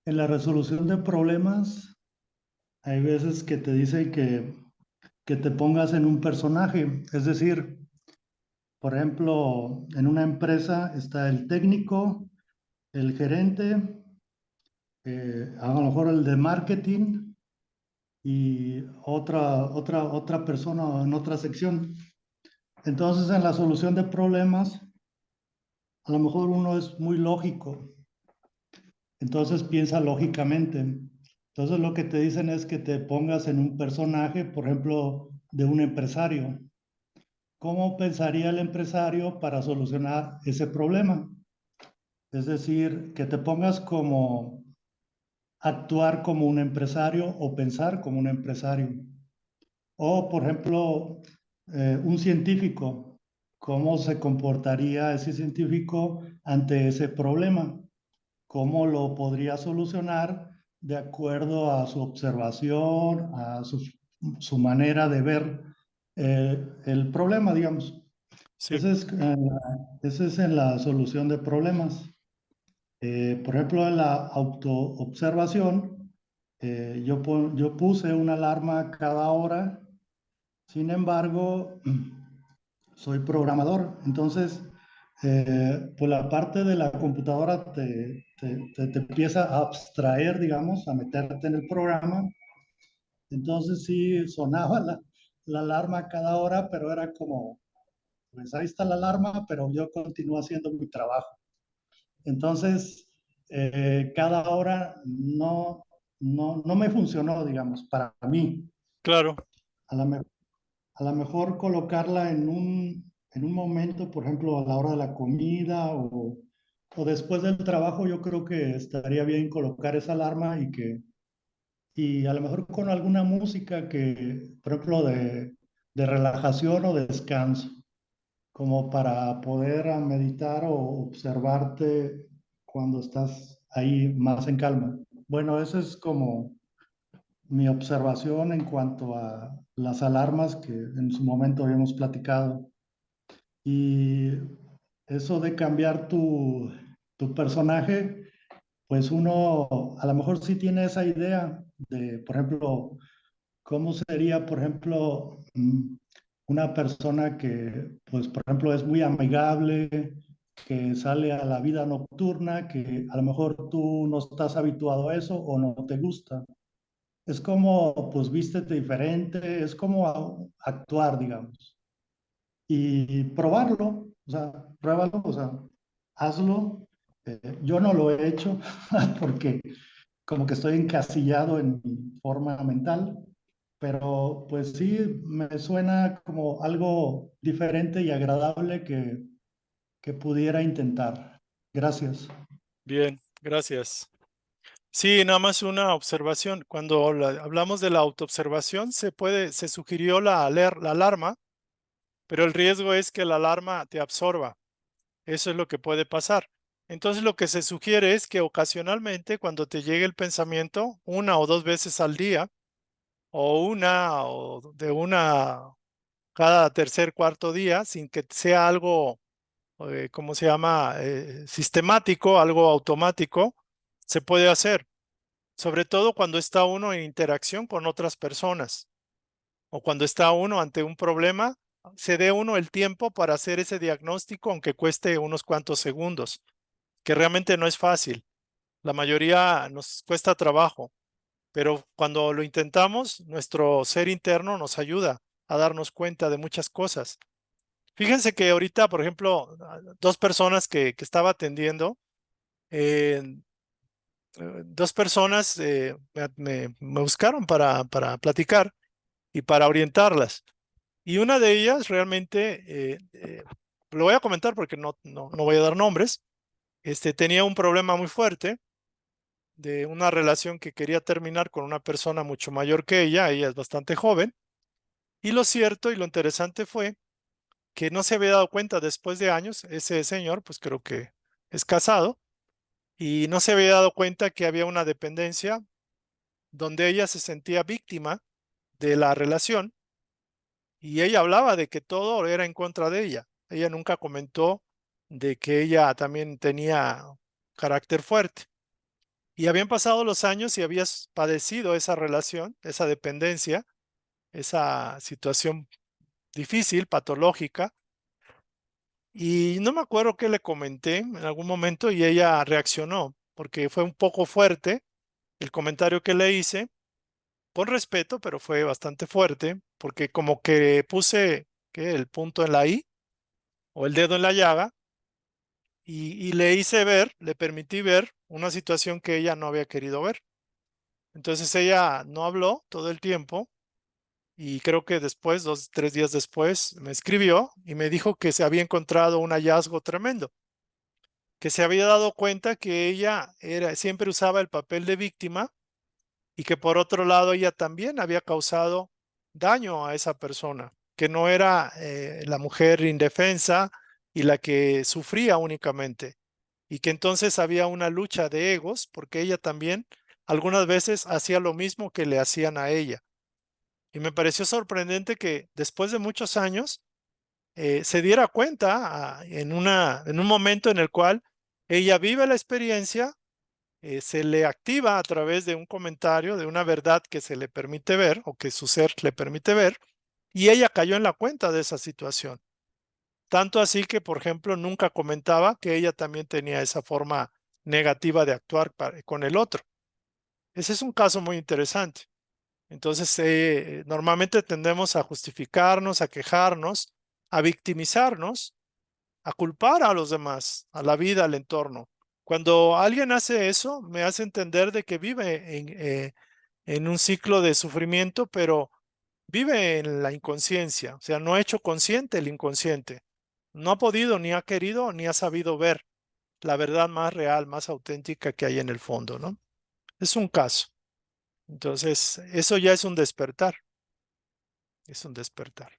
en la resolución de problemas, hay veces que te dicen que te pongas en un personaje. Es decir, por ejemplo, en una empresa está el técnico, el gerente, a lo mejor el de marketing y otra persona en otra sección. Entonces, en la solución de problemas, a lo mejor uno es muy lógico. Entonces piensa lógicamente. Entonces lo que te dicen es que te pongas en un personaje, por ejemplo, de un empresario. ¿Cómo pensaría el empresario para solucionar ese problema? Es decir, que te pongas como actuar como un empresario o pensar como un empresario. O, por ejemplo, un científico, ¿cómo se comportaría ese científico ante ese problema? ¿Cómo lo podría solucionar de acuerdo a su observación, a su manera de ver el problema, digamos? Sí, Ese es en la solución de problemas. Por ejemplo, en la autoobservación, yo puse una alarma cada hora. Sin embargo, soy programador, entonces, pues la parte de la computadora te empieza a abstraer, digamos, a meterte en el programa. Entonces sí sonaba la alarma cada hora, pero era como, pues ahí está la alarma, pero yo continúo haciendo mi trabajo. Entonces, cada hora no me funcionó, digamos, para mí. claro, A la, me- a lo mejor colocarla en un momento, por ejemplo, a la hora de la comida o después del trabajo, yo creo que estaría bien colocar esa alarma y a lo mejor con alguna música que, por ejemplo, de relajación o de descanso, como para poder meditar o observarte cuando estás ahí más en calma. Bueno, esa es como mi observación en cuanto a las alarmas que en su momento habíamos platicado. Y eso de cambiar tu personaje, pues uno a lo mejor sí tiene esa idea de, por ejemplo, cómo sería, por ejemplo, una persona que, pues, por ejemplo, es muy amigable, que sale a la vida nocturna, que a lo mejor tú no estás habituado a eso o no te gusta. Es como, pues, vístete diferente, es como actuar, digamos, y probarlo, o sea, pruébalo, o sea, hazlo. Yo no lo he hecho porque como que estoy encasillado en mi forma mental, pero pues sí me suena como algo diferente y agradable que pudiera intentar. Gracias. bien, gracias. Sí, nada más una observación. Cuando hablamos de la autoobservación, se sugirió la alarma, pero el riesgo es que la alarma te absorba. Eso es lo que puede pasar. Entonces, lo que se sugiere es que ocasionalmente, cuando te llegue el pensamiento, una o dos veces al día, o de una cada tercer, cuarto día, sin que sea algo, ¿cómo se llama? Sistemático, algo automático, se puede hacer. Sobre todo cuando está uno en interacción con otras personas o cuando está uno ante un problema, se dé uno el tiempo para hacer ese diagnóstico, aunque cueste unos cuantos segundos, que realmente no es fácil. La mayoría nos cuesta trabajo, pero cuando lo intentamos, nuestro ser interno nos ayuda a darnos cuenta de muchas cosas. Fíjense que ahorita, por ejemplo, dos personas que estaba atendiendo, eh, dos personas me buscaron para platicar y para orientarlas. Y una de ellas realmente, lo voy a comentar porque no voy a dar nombres, tenía un problema muy fuerte de una relación que quería terminar con una persona mucho mayor que ella es bastante joven, y lo cierto y lo interesante fue que no se había dado cuenta después de años, ese señor, pues creo que es casado, y no se había dado cuenta que había una dependencia donde ella se sentía víctima de la relación y ella hablaba de que todo era en contra de ella. Ella nunca comentó de que ella también tenía carácter fuerte. Y habían pasado los años y habías padecido esa relación, esa dependencia, esa situación difícil, patológica. Y no me acuerdo qué le comenté en algún momento y ella reaccionó, porque fue un poco fuerte el comentario que le hice, con respeto, pero fue bastante fuerte, porque como que puse el punto en la I o el dedo en la llaga y le hice ver, le permití ver una situación que ella no había querido ver. Entonces ella no habló todo el tiempo y creo que después, 2, 3 días después, me escribió y me dijo que se había encontrado un hallazgo tremendo, que se había dado cuenta que ella siempre usaba el papel de víctima y que por otro lado ella también había causado daño a esa persona, que no era la mujer indefensa y la que sufría únicamente, y que entonces había una lucha de egos porque ella también algunas veces hacía lo mismo que le hacían a ella. Y me pareció sorprendente que después de muchos años se diera cuenta en un momento en el cual ella vive la experiencia, se le activa a través de un comentario, de una verdad que se le permite ver o que su ser le permite ver, y ella cayó en la cuenta de esa situación. Tanto así que, por ejemplo, nunca comentaba que ella también tenía esa forma negativa de actuar con el otro. Ese es un caso muy interesante. Entonces, normalmente tendemos a justificarnos, a quejarnos, a victimizarnos, a culpar a los demás, a la vida, al entorno. Cuando alguien hace eso, me hace entender de que vive en un ciclo de sufrimiento, pero vive en la inconsciencia, o sea, no ha hecho consciente el inconsciente. No ha podido, ni ha querido, ni ha sabido ver la verdad más real, más auténtica que hay en el fondo, ¿no? Es un caso. Entonces, eso ya es un despertar. Es un despertar.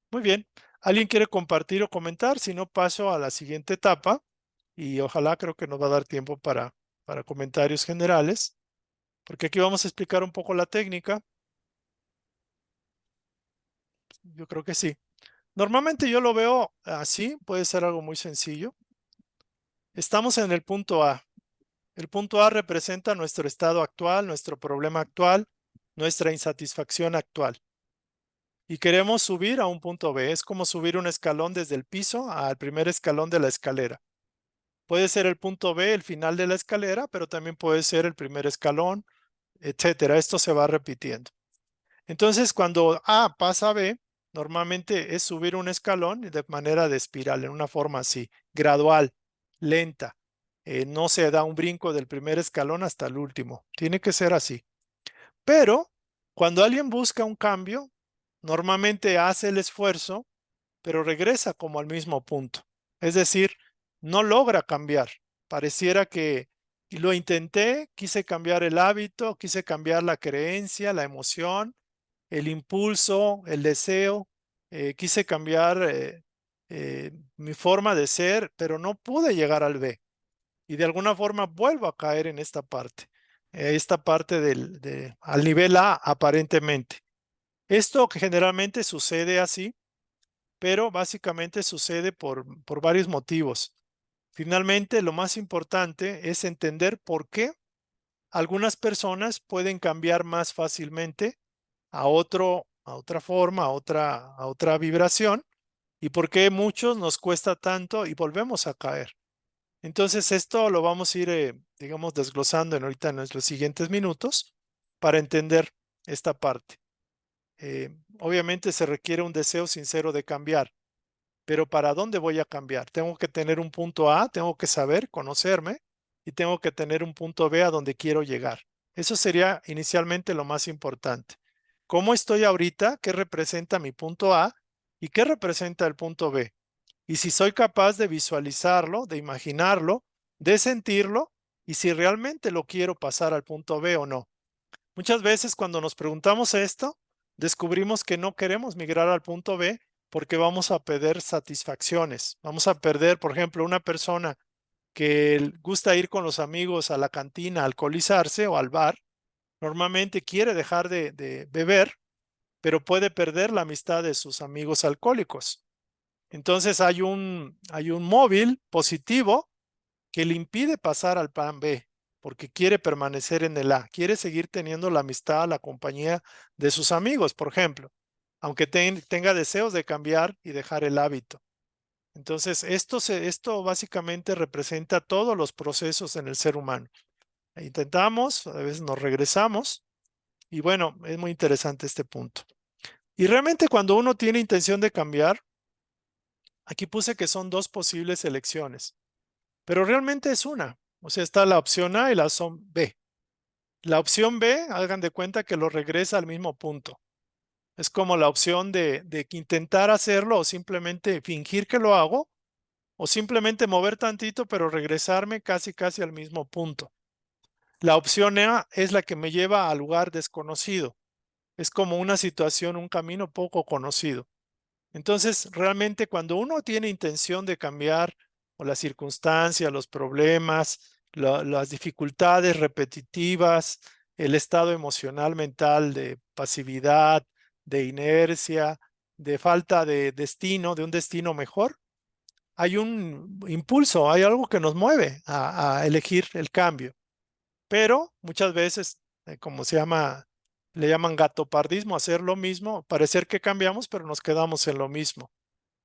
Muy bien. ¿Alguien quiere compartir o comentar? Si no, paso a la siguiente etapa y ojalá creo que nos va a dar tiempo para comentarios generales, porque aquí vamos a explicar un poco la técnica. Yo creo que sí. Normalmente yo lo veo así, puede ser algo muy sencillo. Estamos en el punto A. El punto A representa nuestro estado actual, nuestro problema actual, nuestra insatisfacción actual. Y queremos subir a un punto B. Es como subir un escalón desde el piso al primer escalón de la escalera. Puede ser el punto B, el final de la escalera, pero también puede ser el primer escalón, etcétera. Esto se va repitiendo. Entonces, cuando A pasa a B, normalmente es subir un escalón de manera de espiral, en una forma así, gradual, lenta. No se da un brinco del primer escalón hasta el último. Tiene que ser así. Pero cuando alguien busca un cambio, normalmente hace el esfuerzo, pero regresa como al mismo punto. Es decir, no logra cambiar. Pareciera que lo intenté, quise cambiar el hábito, quise cambiar la creencia, la emoción, el impulso, el deseo, quise cambiar mi forma de ser, pero no pude llegar al B. Y de alguna forma vuelvo a caer en esta parte al nivel A aparentemente. Esto generalmente sucede así, pero básicamente sucede por varios motivos. Finalmente, lo más importante es entender por qué algunas personas pueden cambiar más fácilmente a otra forma, a otra vibración, y por qué muchos nos cuesta tanto y volvemos a caer. Entonces, esto lo vamos a ir, digamos, desglosando ahorita en nuestros siguientes minutos para entender esta parte. Obviamente se requiere un deseo sincero de cambiar, pero ¿para dónde voy a cambiar? Tengo que tener un punto A, tengo que saber, conocerme, y tengo que tener un punto B a donde quiero llegar. Eso sería inicialmente lo más importante. ¿Cómo estoy ahorita? ¿Qué representa mi punto A? ¿Y qué representa el punto B? Y si soy capaz de visualizarlo, de imaginarlo, de sentirlo, y si realmente lo quiero pasar al punto B o no. Muchas veces cuando nos preguntamos esto, descubrimos que no queremos migrar al punto B porque vamos a perder satisfacciones. Vamos a perder, por ejemplo, una persona que gusta ir con los amigos a la cantina a alcoholizarse o al bar, normalmente quiere dejar de beber, pero puede perder la amistad de sus amigos alcohólicos. Entonces hay un móvil positivo que le impide pasar al plan B, porque quiere permanecer en el A, quiere seguir teniendo la amistad, la compañía de sus amigos, por ejemplo, aunque tenga deseos de cambiar y dejar el hábito. Entonces, esto básicamente representa todos los procesos en el ser humano. Intentamos, a veces nos regresamos, y bueno, es muy interesante este punto. Y realmente cuando uno tiene intención de cambiar, aquí puse que son dos posibles elecciones, pero realmente es una. O sea, está la opción A y la opción B. La opción B, hagan de cuenta que lo regresa al mismo punto. Es como la opción de intentar hacerlo o simplemente fingir que lo hago o simplemente mover tantito pero regresarme casi al mismo punto. La opción A es la que me lleva al lugar desconocido. Es como una situación, un camino poco conocido. Entonces, realmente cuando uno tiene intención de cambiar o las circunstancias, los problemas, las dificultades repetitivas, el estado emocional mental de pasividad, de inercia, de falta de destino, de un destino mejor, hay un impulso, hay algo que nos mueve a elegir el cambio. Pero muchas veces, como le llaman gatopardismo, hacer lo mismo, parecer que cambiamos, pero nos quedamos en lo mismo.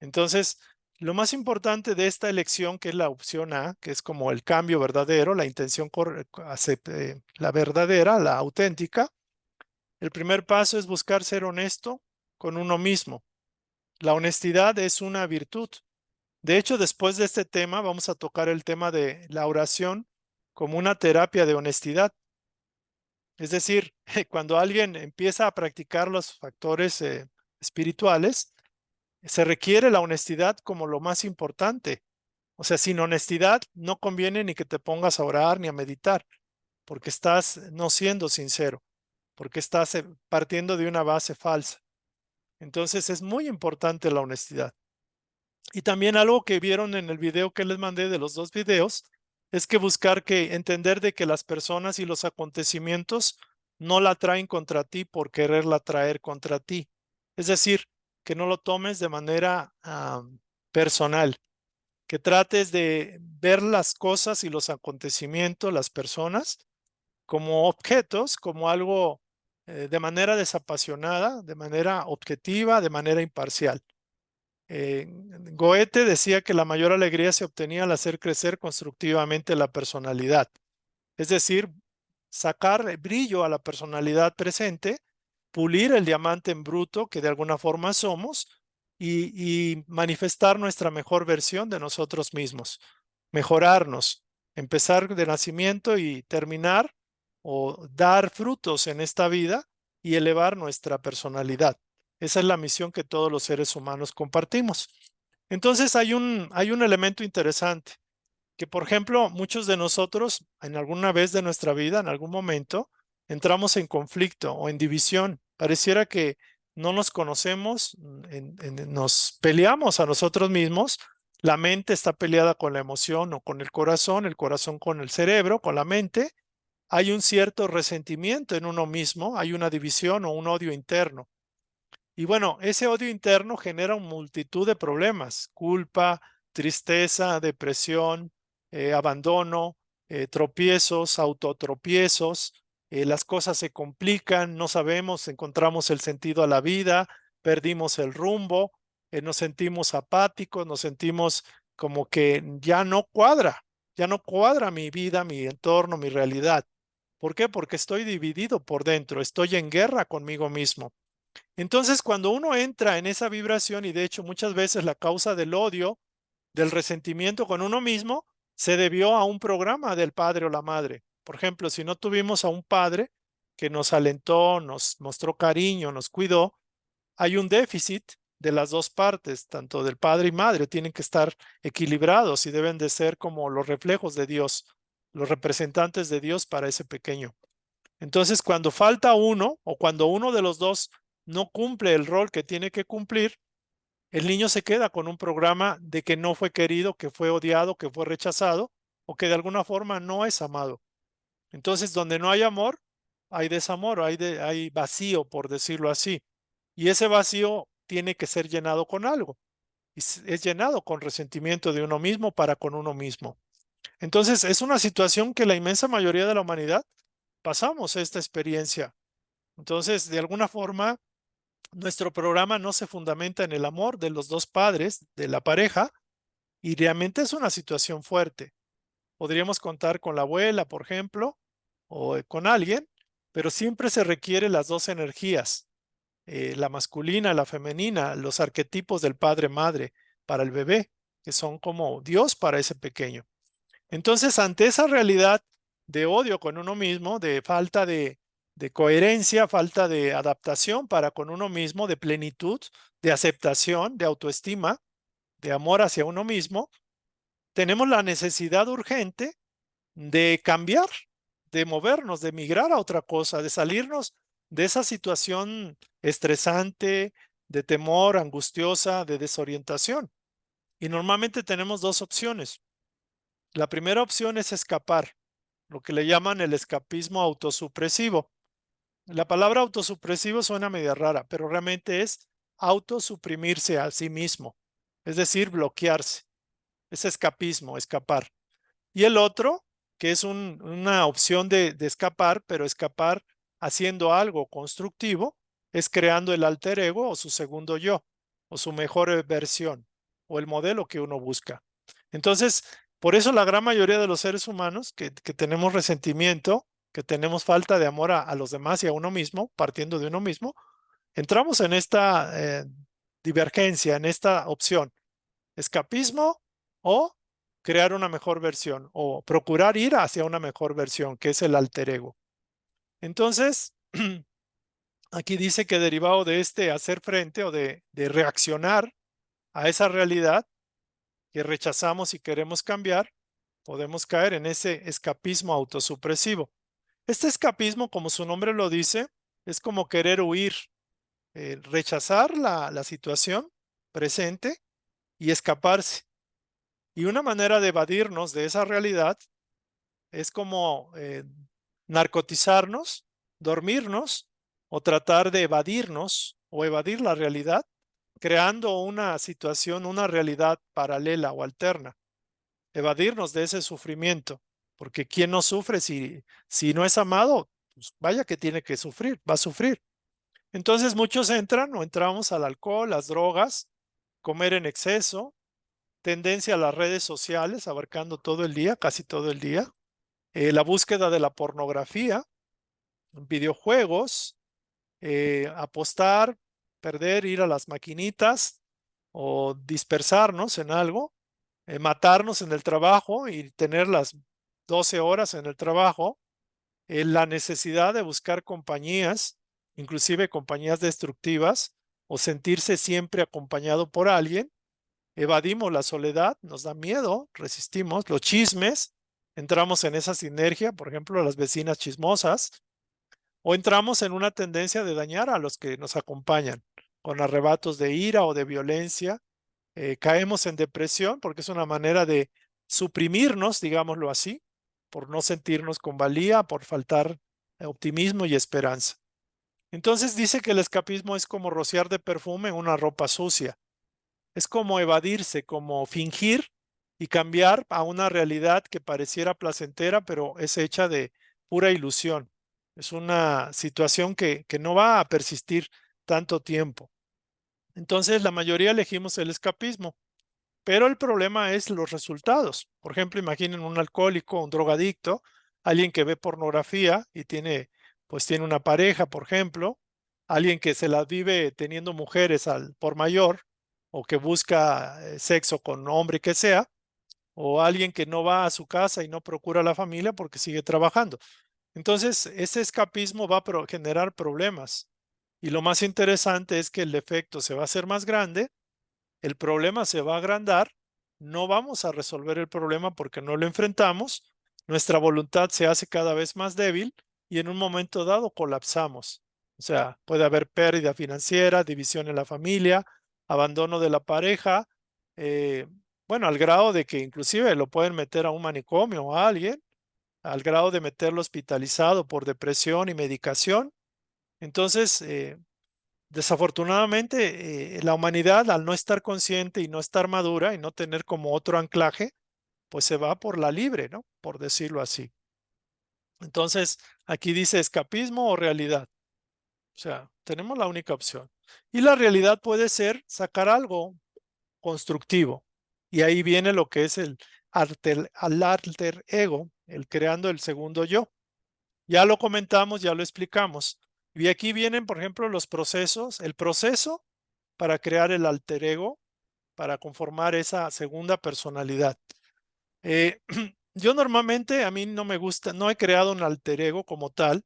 Entonces, lo más importante de esta elección, que es la opción A, que es como el cambio verdadero, la intención la verdadera, la auténtica, el primer paso es buscar ser honesto con uno mismo. La honestidad es una virtud. De hecho, después de este tema, vamos a tocar el tema de la oración como una terapia de honestidad. Es decir, cuando alguien empieza a practicar los factores espirituales, se requiere la honestidad como lo más importante. O sea, sin honestidad no conviene ni que te pongas a orar ni a meditar, porque estás no siendo sincero, porque estás partiendo de una base falsa. Entonces es muy importante la honestidad. Y también algo que vieron en el video que les mandé de los 2 videos, es que entender de que las personas y los acontecimientos no la traen contra ti por quererla traer contra ti. Es decir, que no lo tomes de manera personal, que trates de ver las cosas y los acontecimientos, las personas, como objetos, como algo de manera desapasionada, de manera objetiva, de manera imparcial. Goethe decía que la mayor alegría se obtenía al hacer crecer constructivamente la personalidad. Es decir, sacar brillo a la personalidad presente, pulir el diamante en bruto que de alguna forma somos y manifestar nuestra mejor versión de nosotros mismos, mejorarnos, empezar de nacimiento y terminar o dar frutos en esta vida y elevar nuestra personalidad. Esa es la misión que todos los seres humanos compartimos. Entonces hay un elemento interesante que, por ejemplo, muchos de nosotros en alguna vez de nuestra vida, en algún momento, entramos en conflicto o en división. Pareciera que no nos conocemos, nos peleamos a nosotros mismos. La mente está peleada con la emoción o con el corazón con el cerebro, con la mente. Hay un cierto resentimiento en uno mismo, hay una división o un odio interno. Y bueno, ese odio interno genera una multitud de problemas: culpa, tristeza, depresión, abandono, tropiezos, autotropiezos. Las cosas se complican, no sabemos, encontramos el sentido a la vida, perdimos el rumbo, nos sentimos apáticos, nos sentimos como que ya no cuadra mi vida, mi entorno, mi realidad. ¿Por qué? Porque estoy dividido por dentro, estoy en guerra conmigo mismo. Entonces, cuando uno entra en esa vibración, y de hecho muchas veces la causa del odio, del resentimiento con uno mismo, se debió a un programa del padre o la madre. Por ejemplo, si no tuvimos a un padre que nos alentó, nos mostró cariño, nos cuidó, hay un déficit de las dos partes, tanto del padre y madre. Tienen que estar equilibrados y deben de ser como los reflejos de Dios, los representantes de Dios para ese pequeño. Entonces, cuando falta uno o cuando uno de los dos no cumple el rol que tiene que cumplir, el niño se queda con un programa de que no fue querido, que fue odiado, que fue rechazado o que de alguna forma no es amado. Entonces, donde no hay amor, hay desamor, hay vacío, por decirlo así. Y ese vacío tiene que ser llenado con algo. Y es llenado con resentimiento de uno mismo para con uno mismo. Entonces, es una situación que la inmensa mayoría de la humanidad pasamos esta experiencia. Entonces, de alguna forma, nuestro programa no se fundamenta en el amor de los dos padres, de la pareja, y realmente es una situación fuerte. Podríamos contar con la abuela, por ejemplo, o con alguien, pero siempre se requiere las dos energías, la masculina, la femenina, los arquetipos del padre-madre para el bebé, que son como Dios para ese pequeño. Entonces, ante esa realidad de odio con uno mismo, de falta de coherencia, falta de adaptación para con uno mismo, de plenitud, de aceptación, de autoestima, de amor hacia uno mismo, tenemos la necesidad urgente de cambiar, de movernos, de migrar a otra cosa, de salirnos de esa situación estresante, de temor, angustiosa, de desorientación. Y normalmente tenemos dos opciones. La primera opción es escapar, lo que le llaman el escapismo autosupresivo. La palabra autosupresivo suena media rara, pero realmente es autosuprimirse a sí mismo, es decir, bloquearse. Es escapismo, escapar. Y el otro, que es una opción de escapar, pero escapar haciendo algo constructivo, es creando el alter ego o su segundo yo, o su mejor versión, o el modelo que uno busca. Entonces, por eso la gran mayoría de los seres humanos que tenemos resentimiento, que tenemos falta de amor a los demás y a uno mismo, partiendo de uno mismo, entramos en esta divergencia, en esta opción, escapismo o crear una mejor versión o procurar ir hacia una mejor versión, que es el alter ego. Entonces, aquí dice que derivado de este hacer frente o de reaccionar a esa realidad que rechazamos y queremos cambiar, podemos caer en ese escapismo autosupresivo. Este escapismo, como su nombre lo dice, es como querer huir, rechazar la situación presente y escaparse. Y una manera de evadirnos de esa realidad es como narcotizarnos, dormirnos o tratar de evadirnos o evadir la realidad, creando una situación, una realidad paralela o alterna. Evadirnos de ese sufrimiento, porque ¿quién no sufre si no es amado? Pues vaya que tiene que sufrir, va a sufrir. Entonces muchos entran o entramos al alcohol, las drogas, comer en exceso, tendencia a las redes sociales, abarcando todo el día, casi todo el día, la búsqueda de la pornografía, videojuegos, apostar, perder, ir a las maquinitas o dispersarnos en algo, matarnos en el trabajo y tener las 12 horas en el trabajo, la necesidad de buscar compañías, inclusive compañías destructivas, o sentirse siempre acompañado por alguien. Evadimos la soledad, nos da miedo, resistimos los chismes, entramos en esa sinergia, por ejemplo, las vecinas chismosas, o entramos en una tendencia de dañar a los que nos acompañan, con arrebatos de ira o de violencia. Caemos en depresión porque es una manera de suprimirnos, digámoslo así, por no sentirnos con valía, por faltar optimismo y esperanza. Entonces dice que el escapismo es como rociar de perfume una ropa sucia. Es como evadirse, como fingir y cambiar a una realidad que pareciera placentera, pero es hecha de pura ilusión. Es una situación que no va a persistir tanto tiempo. Entonces, la mayoría elegimos el escapismo, pero el problema es los resultados. Por ejemplo, imaginen un alcohólico, un drogadicto, alguien que ve pornografía y pues tiene una pareja, por ejemplo, alguien que se la vive teniendo mujeres al por mayor o que busca sexo con hombre que sea, o alguien que no va a su casa y no procura la familia porque sigue trabajando. Entonces, ese escapismo va a generar problemas. Y lo más interesante es que el efecto se va a hacer más grande, el problema se va a agrandar, no vamos a resolver el problema porque no lo enfrentamos, nuestra voluntad se hace cada vez más débil y en un momento dado colapsamos. O sea, puede haber pérdida financiera, división en la familia, abandono de la pareja, eh, bueno, al grado de que inclusive lo pueden meter a un manicomio a alguien, al grado de meterlo hospitalizado por depresión y medicación. Entonces, desafortunadamente, la humanidad, al no estar consciente y no estar madura y no tener como otro anclaje, pues se va por la libre, ¿no? Por decirlo así. Entonces, aquí dice escapismo o realidad. O sea, tenemos la única opción. Y la realidad puede ser sacar algo constructivo. Y ahí viene lo que es el alter ego, el creando el segundo yo. Ya lo comentamos, ya lo explicamos. Y aquí vienen, por ejemplo, los procesos, el proceso para crear el alter ego, para conformar esa segunda personalidad. Yo normalmente, a mí no me gusta, no he creado un alter ego como tal.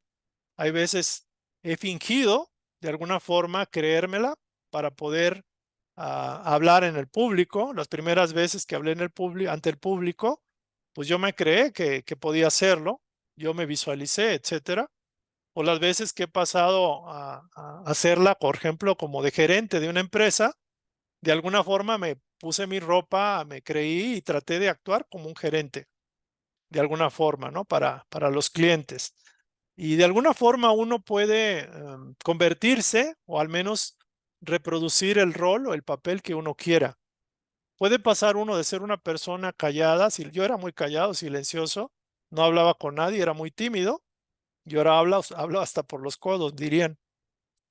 Hay veces he fingido de alguna forma creérmela para poder hablar en el público. Las primeras veces que hablé en ante el público, pues yo me creé que podía hacerlo, yo me visualicé, etcétera. O las veces que he pasado a hacerla, por ejemplo, como de gerente de una empresa, de alguna forma me puse mi ropa, me creí y traté de actuar como un gerente, de alguna forma, ¿no? Para los clientes. Y de alguna forma uno puede convertirse, o al menos reproducir el rol o el papel que uno quiera. Puede pasar uno de ser una persona callada, si yo era muy callado, silencioso, no hablaba con nadie, era muy tímido, y ahora hablo hasta por los codos, dirían.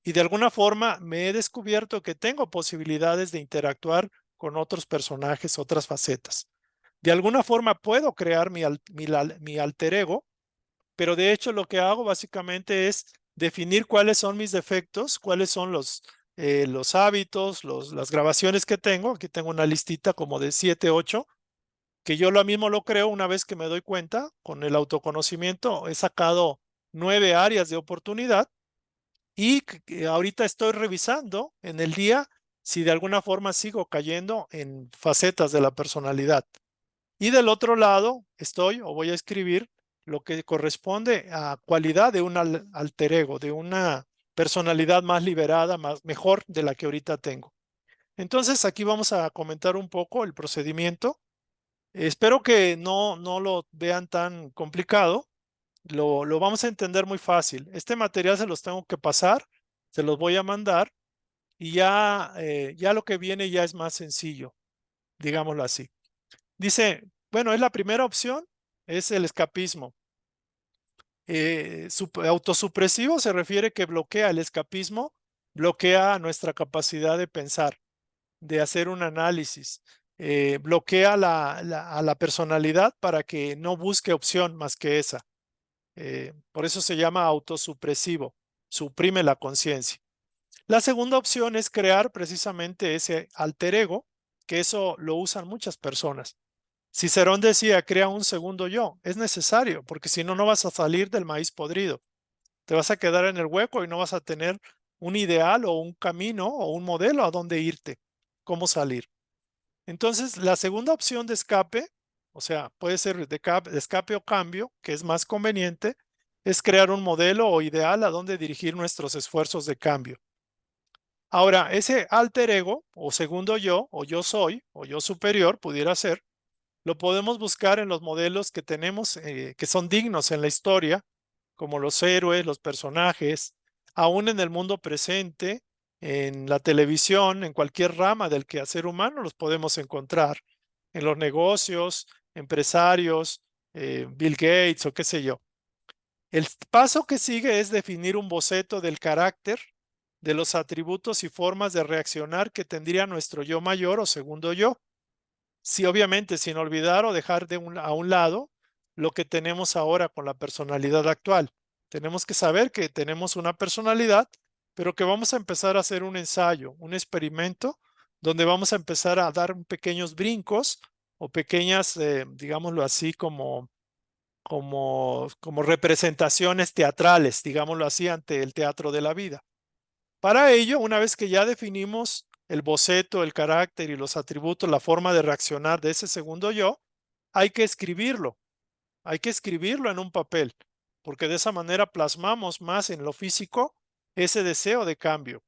Y de alguna forma me he descubierto que tengo posibilidades de interactuar con otros personajes, otras facetas. De alguna forma puedo crear mi alter ego, pero de hecho lo que hago básicamente es definir cuáles son mis defectos, cuáles son los hábitos, las grabaciones que tengo. Aquí tengo una listita como de 7, 8, que yo lo mismo lo creo una vez que me doy cuenta. Con el autoconocimiento he sacado 9 áreas de oportunidad y que ahorita estoy revisando en el día si de alguna forma sigo cayendo en facetas de la personalidad. Y del otro lado estoy o voy a escribir lo que corresponde a cualidad de un alter ego, de una personalidad más liberada, mejor de la que ahorita tengo. Entonces aquí vamos a comentar un poco el procedimiento. Espero que no lo vean tan complicado. Lo vamos a entender muy fácil. Este material se los tengo que pasar, se los voy a mandar y ya lo que viene ya es más sencillo, digámoslo así. Dice, bueno, es la primera opción, es el escapismo. Autosupresivo se refiere que bloquea el escapismo, bloquea nuestra capacidad de pensar, de hacer un análisis, bloquea a la personalidad para que no busque opción más que esa. Por eso se llama autosupresivo, suprime la conciencia. La segunda opción es crear precisamente ese alter ego, que eso lo usan muchas personas. Cicerón decía, crea un segundo yo. Es necesario, porque si no, no vas a salir del maíz podrido. Te vas a quedar en el hueco y no vas a tener un ideal o un camino o un modelo a dónde irte, cómo salir. Entonces, la segunda opción de escape, o sea, puede ser de escape o cambio, que es más conveniente, es crear un modelo o ideal a dónde dirigir nuestros esfuerzos de cambio. Ahora, ese alter ego o segundo yo, o yo soy, o yo superior, pudiera ser, lo podemos buscar en los modelos que tenemos, que son dignos en la historia, como los héroes, los personajes, aún en el mundo presente, en la televisión, en cualquier rama del quehacer humano los podemos encontrar, en los negocios, empresarios, Bill Gates o qué sé yo. El paso que sigue es definir un boceto del carácter, de los atributos y formas de reaccionar que tendría nuestro yo mayor o segundo yo. Sí, obviamente, sin olvidar o dejar a un lado lo que tenemos ahora con la personalidad actual. Tenemos que saber que tenemos una personalidad, pero que vamos a empezar a hacer un ensayo, un experimento, donde vamos a empezar a dar pequeños brincos o pequeñas, digámoslo así, como representaciones teatrales, digámoslo así, ante el teatro de la vida. Para ello, una vez que ya definimos el boceto, el carácter y los atributos, la forma de reaccionar de ese segundo yo, hay que escribirlo en un papel, porque de esa manera plasmamos más en lo físico ese deseo de cambio.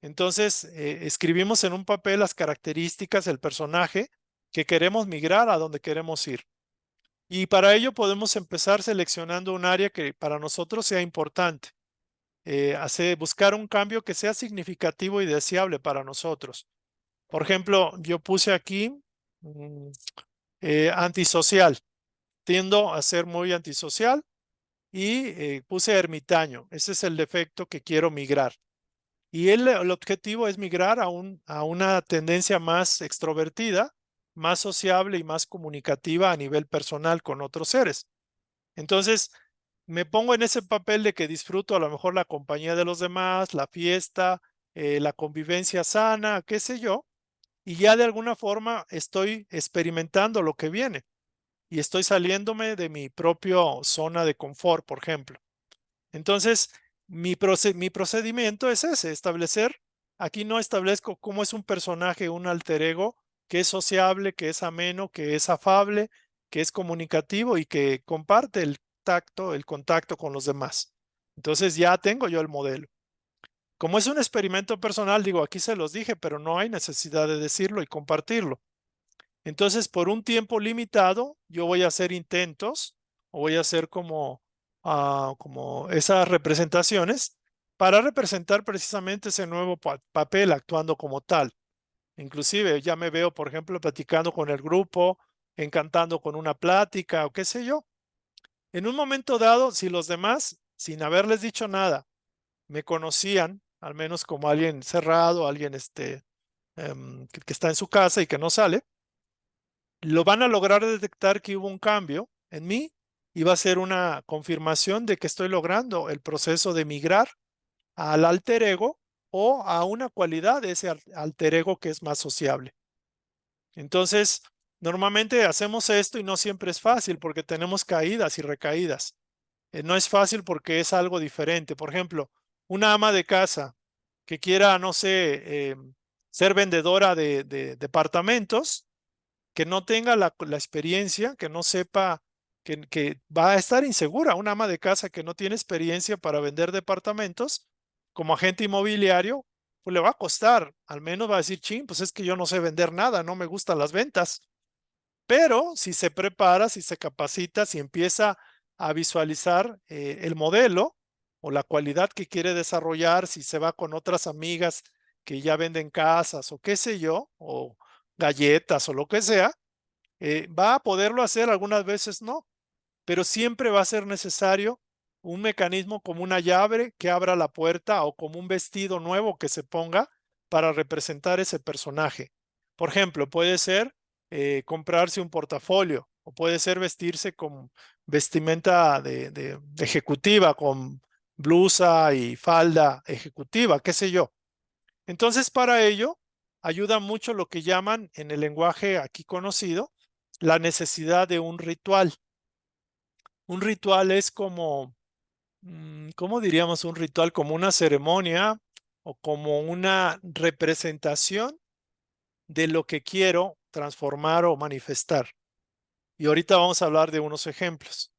Entonces, escribimos en un papel las características del personaje que queremos migrar a donde queremos ir. Y para ello podemos empezar seleccionando un área que para nosotros sea importante. Buscar un cambio que sea significativo y deseable para nosotros. Por ejemplo, yo puse aquí antisocial. Tiendo a ser muy antisocial y puse ermitaño. Ese es el defecto que quiero migrar. Y el objetivo es migrar a una tendencia más extrovertida, más sociable y más comunicativa a nivel personal con otros seres. Entonces, me pongo en ese papel de que disfruto a lo mejor la compañía de los demás, la fiesta, la convivencia sana, qué sé yo, y ya de alguna forma estoy experimentando lo que viene y estoy saliéndome de mi propia zona de confort, por ejemplo. Entonces, mi procedimiento es ese, establecer, aquí no establezco cómo es un personaje, un alter ego, que es sociable, que es ameno, que es afable, que es comunicativo y que comparte el contacto con los demás. Entonces ya tengo yo el modelo. Como es un experimento personal, digo, aquí se los dije, pero no hay necesidad de decirlo y compartirlo. Entonces, por un tiempo limitado, yo voy a hacer intentos o voy a hacer como esas representaciones para representar precisamente ese nuevo papel actuando como tal. Inclusive ya me veo, por ejemplo, platicando con el grupo, encantando con una plática o qué sé yo. En un momento dado, si los demás, sin haberles dicho nada, me conocían, al menos como alguien cerrado, alguien que está en su casa y que no sale, lo van a lograr detectar que hubo un cambio en mí y va a ser una confirmación de que estoy logrando el proceso de migrar al alter ego o a una cualidad de ese alter ego que es más sociable. Entonces, normalmente hacemos esto y no siempre es fácil porque tenemos caídas y recaídas. No es fácil porque es algo diferente. Por ejemplo, una ama de casa que quiera, no sé, ser vendedora de departamentos, que no tenga la experiencia, que no sepa, que va a estar insegura. Una ama de casa que no tiene experiencia para vender departamentos como agente inmobiliario, pues le va a costar. Al menos va a decir, ching, pues es que yo no sé vender nada, no me gustan las ventas. Pero si se prepara, si se capacita, si empieza a visualizar el modelo o la cualidad que quiere desarrollar, si se va con otras amigas que ya venden casas o qué sé yo, o galletas o lo que sea, va a poderlo hacer, algunas veces no, pero siempre va a ser necesario un mecanismo como una llave que abra la puerta o como un vestido nuevo que se ponga para representar ese personaje. Por ejemplo, puede ser comprarse un portafolio o puede ser vestirse con vestimenta de ejecutiva, con blusa y falda ejecutiva, qué sé yo. Entonces, para ello, ayuda mucho lo que llaman en el lenguaje aquí conocido la necesidad de un ritual. Un ritual es como, ¿cómo diríamos un ritual? Como una ceremonia o como una representación de lo que quiero transformar o manifestar. Y ahorita vamos a hablar de unos ejemplos.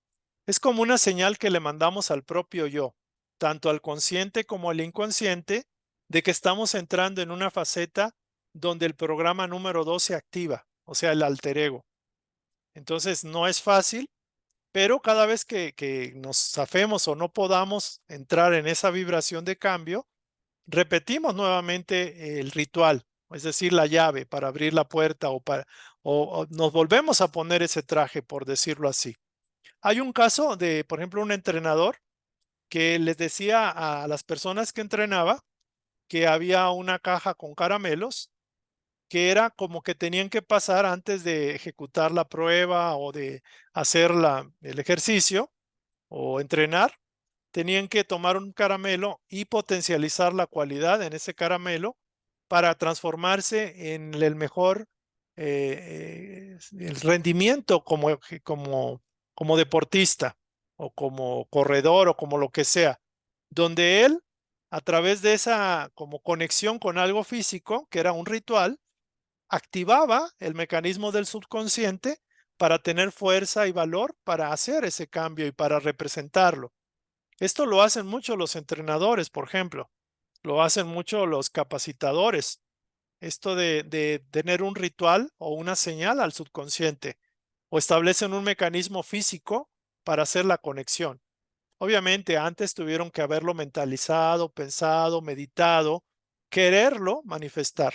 Es como una señal que le mandamos al propio yo, tanto al consciente como al inconsciente, de que estamos entrando en una faceta donde el programa número 2 se activa, o sea, el alter ego. Entonces, no es fácil, pero cada vez que nos zafemos o no podamos entrar en esa vibración de cambio, repetimos nuevamente el ritual, es decir, la llave para abrir la puerta o nos volvemos a poner ese traje, por decirlo así. Hay un caso de, por ejemplo, un entrenador que les decía a las personas que entrenaba que había una caja con caramelos que era como que tenían que pasar antes de ejecutar la prueba o de hacer el ejercicio o entrenar, tenían que tomar un caramelo y potencializar la cualidad en ese caramelo para transformarse en el mejor el rendimiento como deportista o como corredor o como lo que sea, donde él, a través de esa como conexión con algo físico, que era un ritual, activaba el mecanismo del subconsciente para tener fuerza y valor para hacer ese cambio y para representarlo. Esto lo hacen mucho los entrenadores, por ejemplo, lo hacen mucho los capacitadores. Esto de tener un ritual o una señal al subconsciente o establecen un mecanismo físico para hacer la conexión. Obviamente antes tuvieron que haberlo mentalizado, pensado, meditado, quererlo manifestar.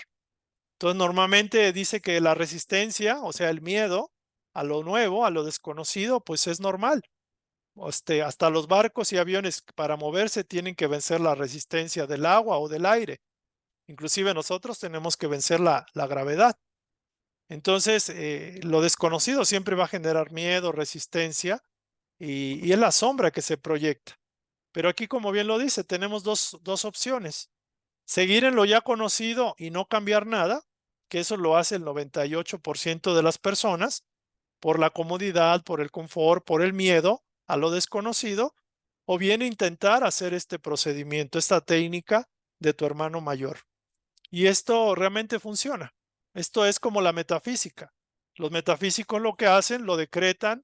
Entonces, normalmente dice que la resistencia, o sea, el miedo a lo nuevo, a lo desconocido, pues es normal. Hasta los barcos y aviones para moverse tienen que vencer la resistencia del agua o del aire. Inclusive nosotros tenemos que vencer la gravedad. Entonces, lo desconocido siempre va a generar miedo, resistencia y es la sombra que se proyecta. Pero aquí, como bien lo dice, tenemos dos opciones. Seguir en lo ya conocido y no cambiar nada, que eso lo hace el 98% de las personas, por la comodidad, por el confort, por el miedo a lo desconocido, o bien intentar hacer este procedimiento, esta técnica de tu hermano mayor. Y esto realmente funciona. Esto es como la metafísica. Los metafísicos lo que hacen, lo decretan,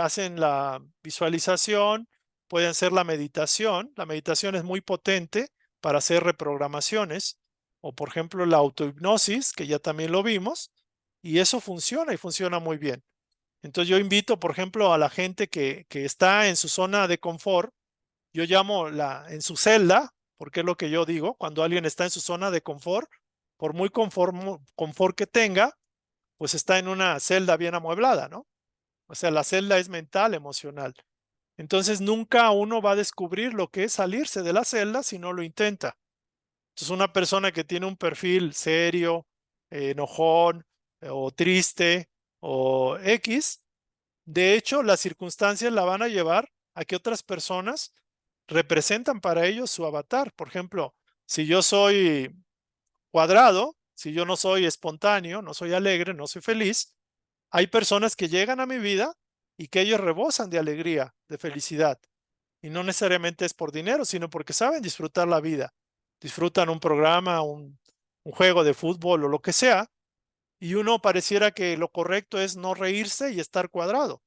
hacen la visualización, pueden hacer la meditación. La meditación es muy potente para hacer reprogramaciones, o por ejemplo la autohipnosis, que ya también lo vimos, y eso funciona y funciona muy bien. Entonces yo invito, por ejemplo, a la gente que está en su zona de confort, yo llamo en su celda, porque es lo que yo digo, cuando alguien está en su zona de confort, por muy confort que tenga, pues está en una celda bien amueblada, ¿no? O sea, la celda es mental, emocional. Entonces nunca uno va a descubrir lo que es salirse de la celda si no lo intenta. Entonces una persona que tiene un perfil serio, enojón o triste o X, de hecho las circunstancias la van a llevar a que otras personas representan para ellos su avatar. Por ejemplo, si yo soy cuadrado, si yo no soy espontáneo, no soy alegre, no soy feliz, hay personas que llegan a mi vida y que ellos rebosan de alegría, de felicidad. Y no necesariamente es por dinero, sino porque saben disfrutar la vida. Disfrutan un programa, un juego de fútbol o lo que sea, y uno pareciera que lo correcto es no reírse y estar cuadrado.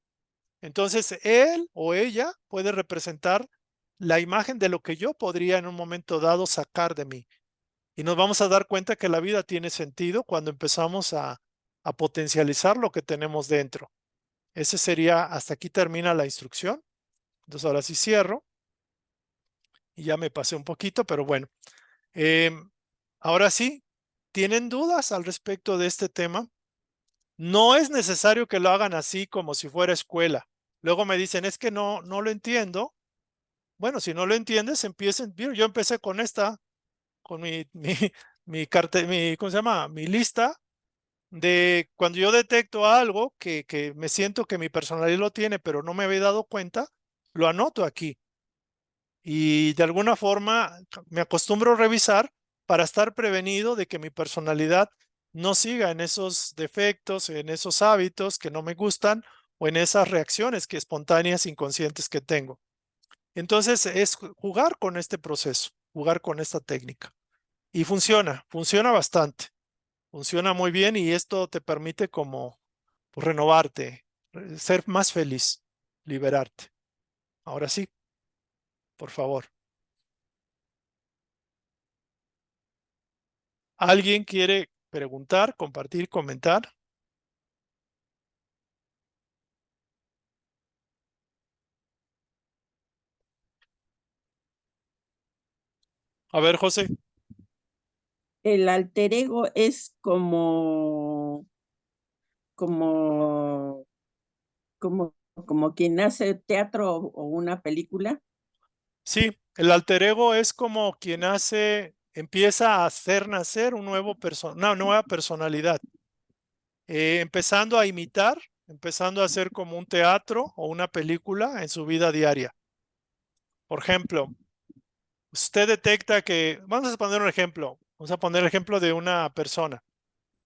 Entonces, él o ella puede representar la imagen de lo que yo podría en un momento dado sacar de mí. Y nos vamos a dar cuenta que la vida tiene sentido cuando empezamos a potencializar lo que tenemos dentro. Ese sería, hasta aquí termina la instrucción. Entonces ahora sí cierro y ya me pasé un poquito, pero bueno. Ahora sí, ¿tienen dudas al respecto de este tema? No es necesario que lo hagan así como si fuera escuela. Luego me dicen, es que no lo entiendo. Bueno, si no lo entiendes, empiecen. Yo empecé con esta, con ¿cómo se llama? Mi lista de cuando yo detecto algo que me siento que mi personalidad lo tiene, pero no me había dado cuenta, lo anoto aquí. Y de alguna forma me acostumbro a revisar para estar prevenido de que mi personalidad no siga en esos defectos, en esos hábitos que no me gustan o en esas reacciones que espontáneas inconscientes que tengo. Entonces es jugar con este proceso, jugar con esta técnica. Y funciona bastante, funciona muy bien y esto te permite como pues, renovarte, ser más feliz, liberarte. Ahora sí, por favor. ¿Alguien quiere preguntar, compartir, comentar? A ver, José. El alter ego es como, como quien hace teatro o una película. Sí, el alter ego es como quien empieza a hacer nacer una nueva personalidad, empezando a imitar, empezando a hacer como un teatro o una película en su vida diaria. Por ejemplo, usted detecta que, vamos a poner un ejemplo, vamos a poner el ejemplo de una persona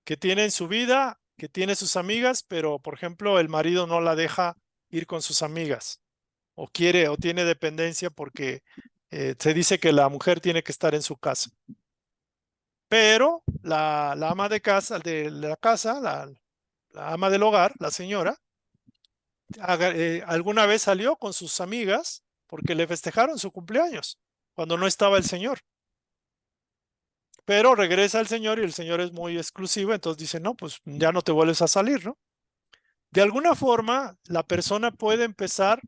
que tiene en su vida, que tiene sus amigas, pero por ejemplo el marido no la deja ir con sus amigas o quiere o tiene dependencia porque se dice que la mujer tiene que estar en su casa. Pero la ama de casa, la ama del hogar, la señora, alguna vez salió con sus amigas porque le festejaron su cumpleaños cuando no estaba el señor. Pero regresa el señor y el señor es muy exclusivo, entonces dice, no, pues ya no te vuelves a salir, ¿no? De alguna forma, la persona puede empezar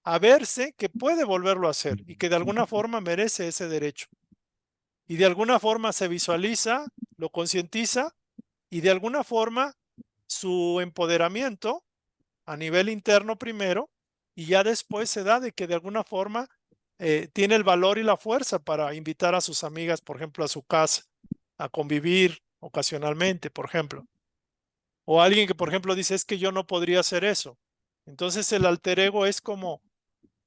a verse que puede volverlo a hacer y que de alguna forma merece ese derecho. Y de alguna forma se visualiza, lo concientiza y de alguna forma su empoderamiento a nivel interno primero y ya después se da de que de alguna forma tiene el valor y la fuerza para invitar a sus amigas, por ejemplo, a su casa, a convivir ocasionalmente, por ejemplo. O alguien que, por ejemplo, dice, es que yo no podría hacer eso. Entonces el alter ego es como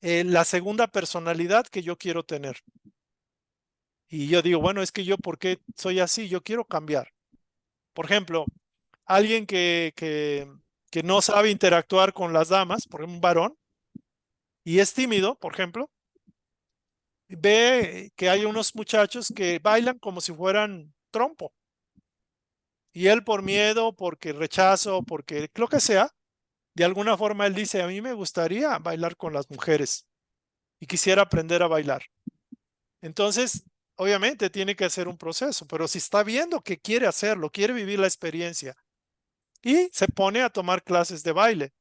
la segunda personalidad que yo quiero tener. Y yo digo, bueno, es que yo, ¿por qué soy así? Yo quiero cambiar. Por ejemplo, alguien que no sabe interactuar con las damas, por ejemplo, un varón, y es tímido, por ejemplo, ve que hay unos muchachos que bailan como si fueran trompo. Y él por miedo, porque rechazo, porque lo que sea, de alguna forma él dice, a mí me gustaría bailar con las mujeres y quisiera aprender a bailar. Entonces, obviamente tiene que hacer un proceso, pero si está viendo que quiere hacerlo, quiere vivir la experiencia y se pone a tomar clases de baile.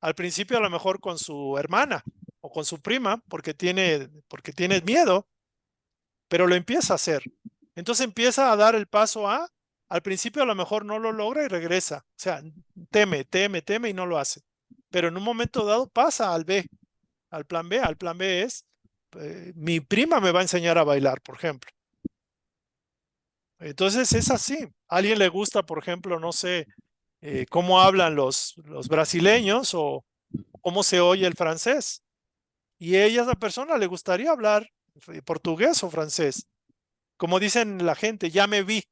Al principio a lo mejor con su hermana o con su prima porque tiene miedo, pero lo empieza a hacer. Entonces empieza a dar el paso A, al principio a lo mejor no lo logra y regresa, o sea, teme y no lo hace, pero en un momento dado pasa al B, al plan B. Al plan B es, mi prima me va a enseñar a bailar, por ejemplo. Entonces es así. A alguien le gusta, por ejemplo, no sé, cómo hablan los brasileños o cómo se oye el francés. Y a esa persona le gustaría hablar portugués o francés. Como dicen la gente, ya me vi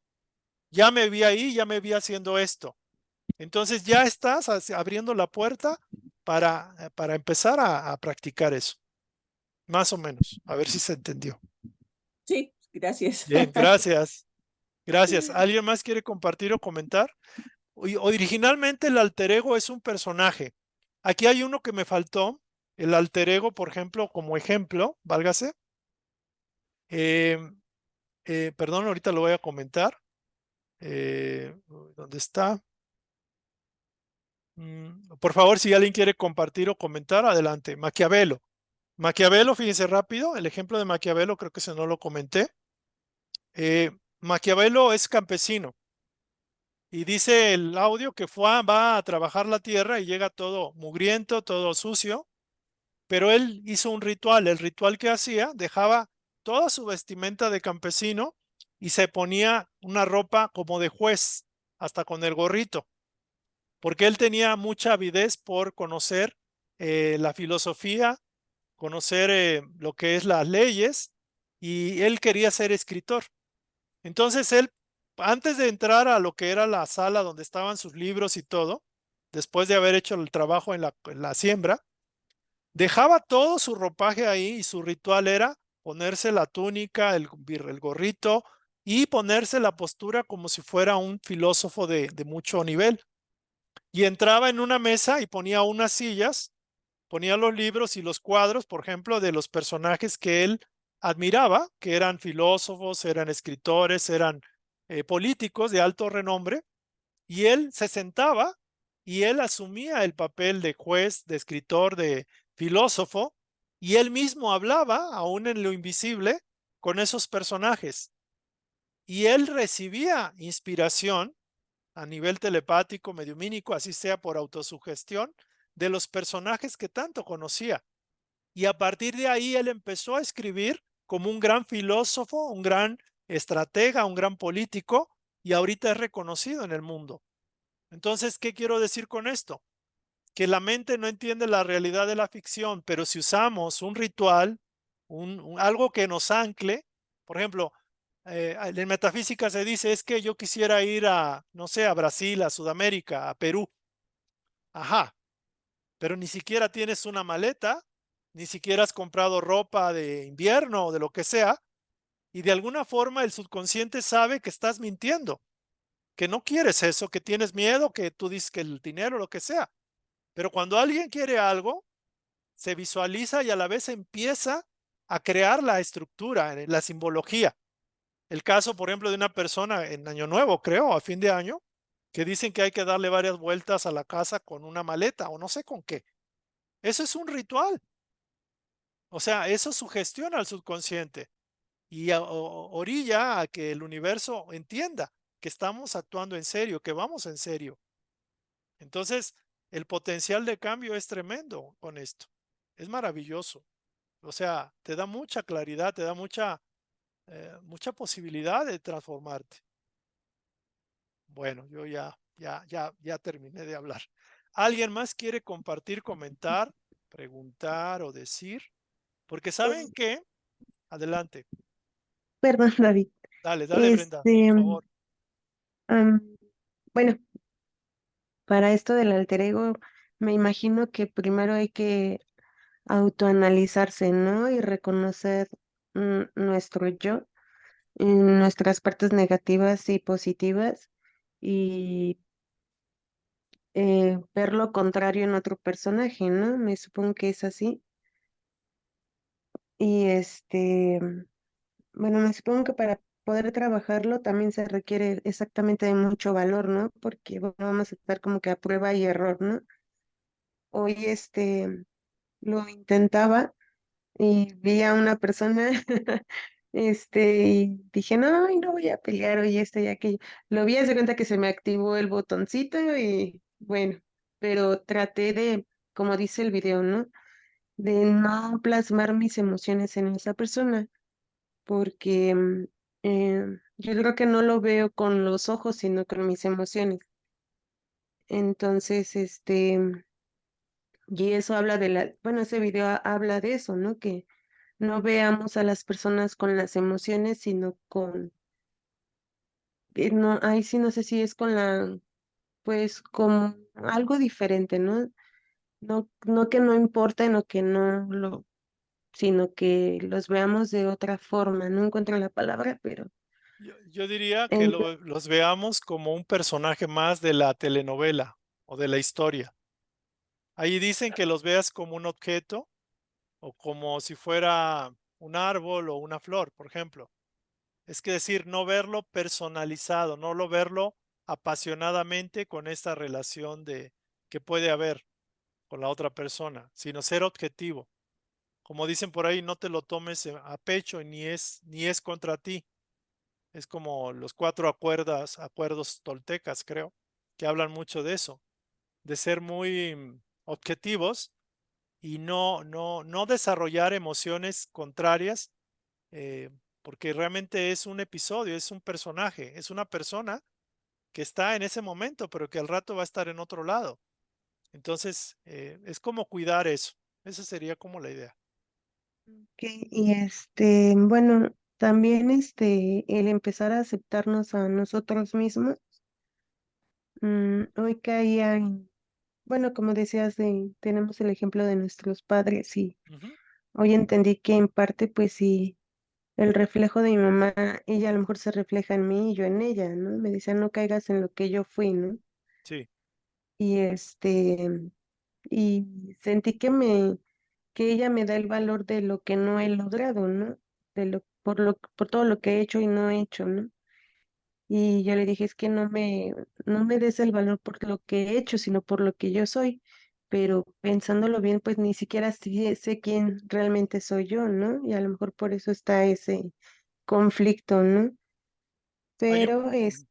ahí, ya me vi haciendo esto. Entonces ya estás abriendo la puerta para empezar a practicar eso. Más o menos. A ver si se entendió. Sí, gracias. Bien, gracias. Gracias. ¿Alguien más quiere compartir o comentar? Originalmente el alter ego es un personaje. Aquí hay uno que me faltó. El alter ego, por ejemplo, como ejemplo, válgase. Eh, perdón, ahorita lo voy a comentar. ¿Dónde está? Por favor, si alguien quiere compartir o comentar, adelante. Maquiavelo. Maquiavelo, fíjense rápido, el ejemplo de Maquiavelo creo que ese no lo comenté. Maquiavelo es campesino y dice el audio que va a trabajar la tierra y llega todo mugriento, todo sucio, pero él hizo un ritual. El ritual que hacía, dejaba toda su vestimenta de campesino y se ponía una ropa como de juez, hasta con el gorrito, porque él tenía mucha avidez por conocer la filosofía, conocer lo que es las leyes, y él quería ser escritor. Entonces él, antes de entrar a lo que era la sala donde estaban sus libros y todo, después de haber hecho el trabajo en la siembra, dejaba todo su ropaje ahí y su ritual era ponerse la túnica, el gorrito y ponerse la postura como si fuera un filósofo de mucho nivel. Y entraba en una mesa y ponía unas sillas, ponía los libros y los cuadros, por ejemplo, de los personajes que él admiraba, que eran filósofos, eran escritores, eran políticos de alto renombre, y él se sentaba y él asumía el papel de juez, de escritor, de filósofo, y él mismo hablaba, aún en lo invisible, con esos personajes. Y él recibía inspiración a nivel telepático, mediumínico, así sea por autosugestión, de los personajes que tanto conocía. Y a partir de ahí él empezó a escribir como un gran filósofo, un gran estratega, un gran político, y ahorita es reconocido en el mundo. Entonces, ¿qué quiero decir con esto? Que la mente no entiende la realidad de la ficción, pero si usamos un ritual, algo que nos ancle, por ejemplo, en metafísica se dice, es que yo quisiera ir a, no sé, a Brasil, a Sudamérica, a Perú. Ajá, pero ni siquiera tienes una maleta, ni siquiera has comprado ropa de invierno o de lo que sea, y de alguna forma el subconsciente sabe que estás mintiendo, que no quieres eso, que tienes miedo, que tú dices que el dinero, lo que sea. Pero cuando alguien quiere algo, se visualiza y a la vez empieza a crear la estructura, la simbología. El caso, por ejemplo, de una persona en Año Nuevo, creo, a fin de año, que dicen que hay que darle varias vueltas a la casa con una maleta o no sé con qué. Eso es un ritual. O sea, eso sugestiona al subconsciente y orilla a que el universo entienda que estamos actuando en serio, que vamos en serio. Entonces, el potencial de cambio es tremendo con esto. Es maravilloso. O sea, te da mucha claridad, te da mucha posibilidad de transformarte. Bueno, yo ya terminé de hablar. ¿Alguien más quiere compartir, comentar, preguntar o decir? Porque ¿saben qué? Adelante. Perdón, David. Dale, Brenda, por favor. Am, bueno, para esto del alter ego, me imagino que primero hay que autoanalizarse, ¿no? Y reconocer nuestro yo, nuestras partes negativas y positivas, y ver lo contrario en otro personaje, ¿no? Me supongo que es así. Y bueno, me supongo que para poder trabajarlo también se requiere exactamente de mucho valor, ¿no? Porque bueno, vamos a estar como que a prueba y error, ¿no? Hoy lo intentaba y vi a una persona Y dije, no, y no voy a pelear hoy y aquello. Lo vi, hace cuenta que se me activó el botoncito y bueno, pero traté de, como dice el video, ¿no? De no plasmar mis emociones en esa persona, porque yo creo que no lo veo con los ojos, sino con mis emociones. Entonces, y eso habla bueno, ese video habla de eso, ¿no? Que no veamos a las personas con las emociones, sino con, no, ahí sí no sé si es con pues como algo diferente, ¿no? No, no que no importen o que no sino que los veamos de otra forma. No encuentro la palabra, pero Yo diría que ento- los veamos como un personaje más de la telenovela o de la historia. Ahí dicen que los veas como un objeto o como si fuera un árbol o una flor, por ejemplo. Es que decir, no verlo personalizado, no lo verlo apasionadamente con esta relación de que puede haber con la otra persona, sino ser objetivo. Como dicen por ahí, no te lo tomes a pecho y ni es contra ti. Es como los 4 acuerdos toltecas, creo, que hablan mucho de eso, de ser muy objetivos y no desarrollar emociones contrarias, eh, porque realmente es un episodio, es un personaje, es una persona que está en ese momento, pero que al rato va a estar en otro lado. Entonces, es como cuidar eso. Esa sería como la idea. y bueno, también el empezar a aceptarnos a nosotros mismos. Hoy caía bueno, como decías, tenemos el ejemplo de nuestros padres y Ujú. hoy entendí que en parte, pues sí, el reflejo de mi mamá, ella a lo mejor se refleja en mí y yo en ella, ¿no? Me decía, no caigas en lo que yo fui, ¿no? Sí, Y y sentí que ella me da el valor de lo que no he logrado, ¿no? Por todo lo que he hecho y no he hecho, ¿no? Y yo le dije, es que no me des el valor por lo que he hecho, sino por lo que yo soy. Pero pensándolo bien, pues ni siquiera sé quién realmente soy yo, ¿no? Y a lo mejor por eso está ese conflicto, ¿no? hay un, Pero ujú.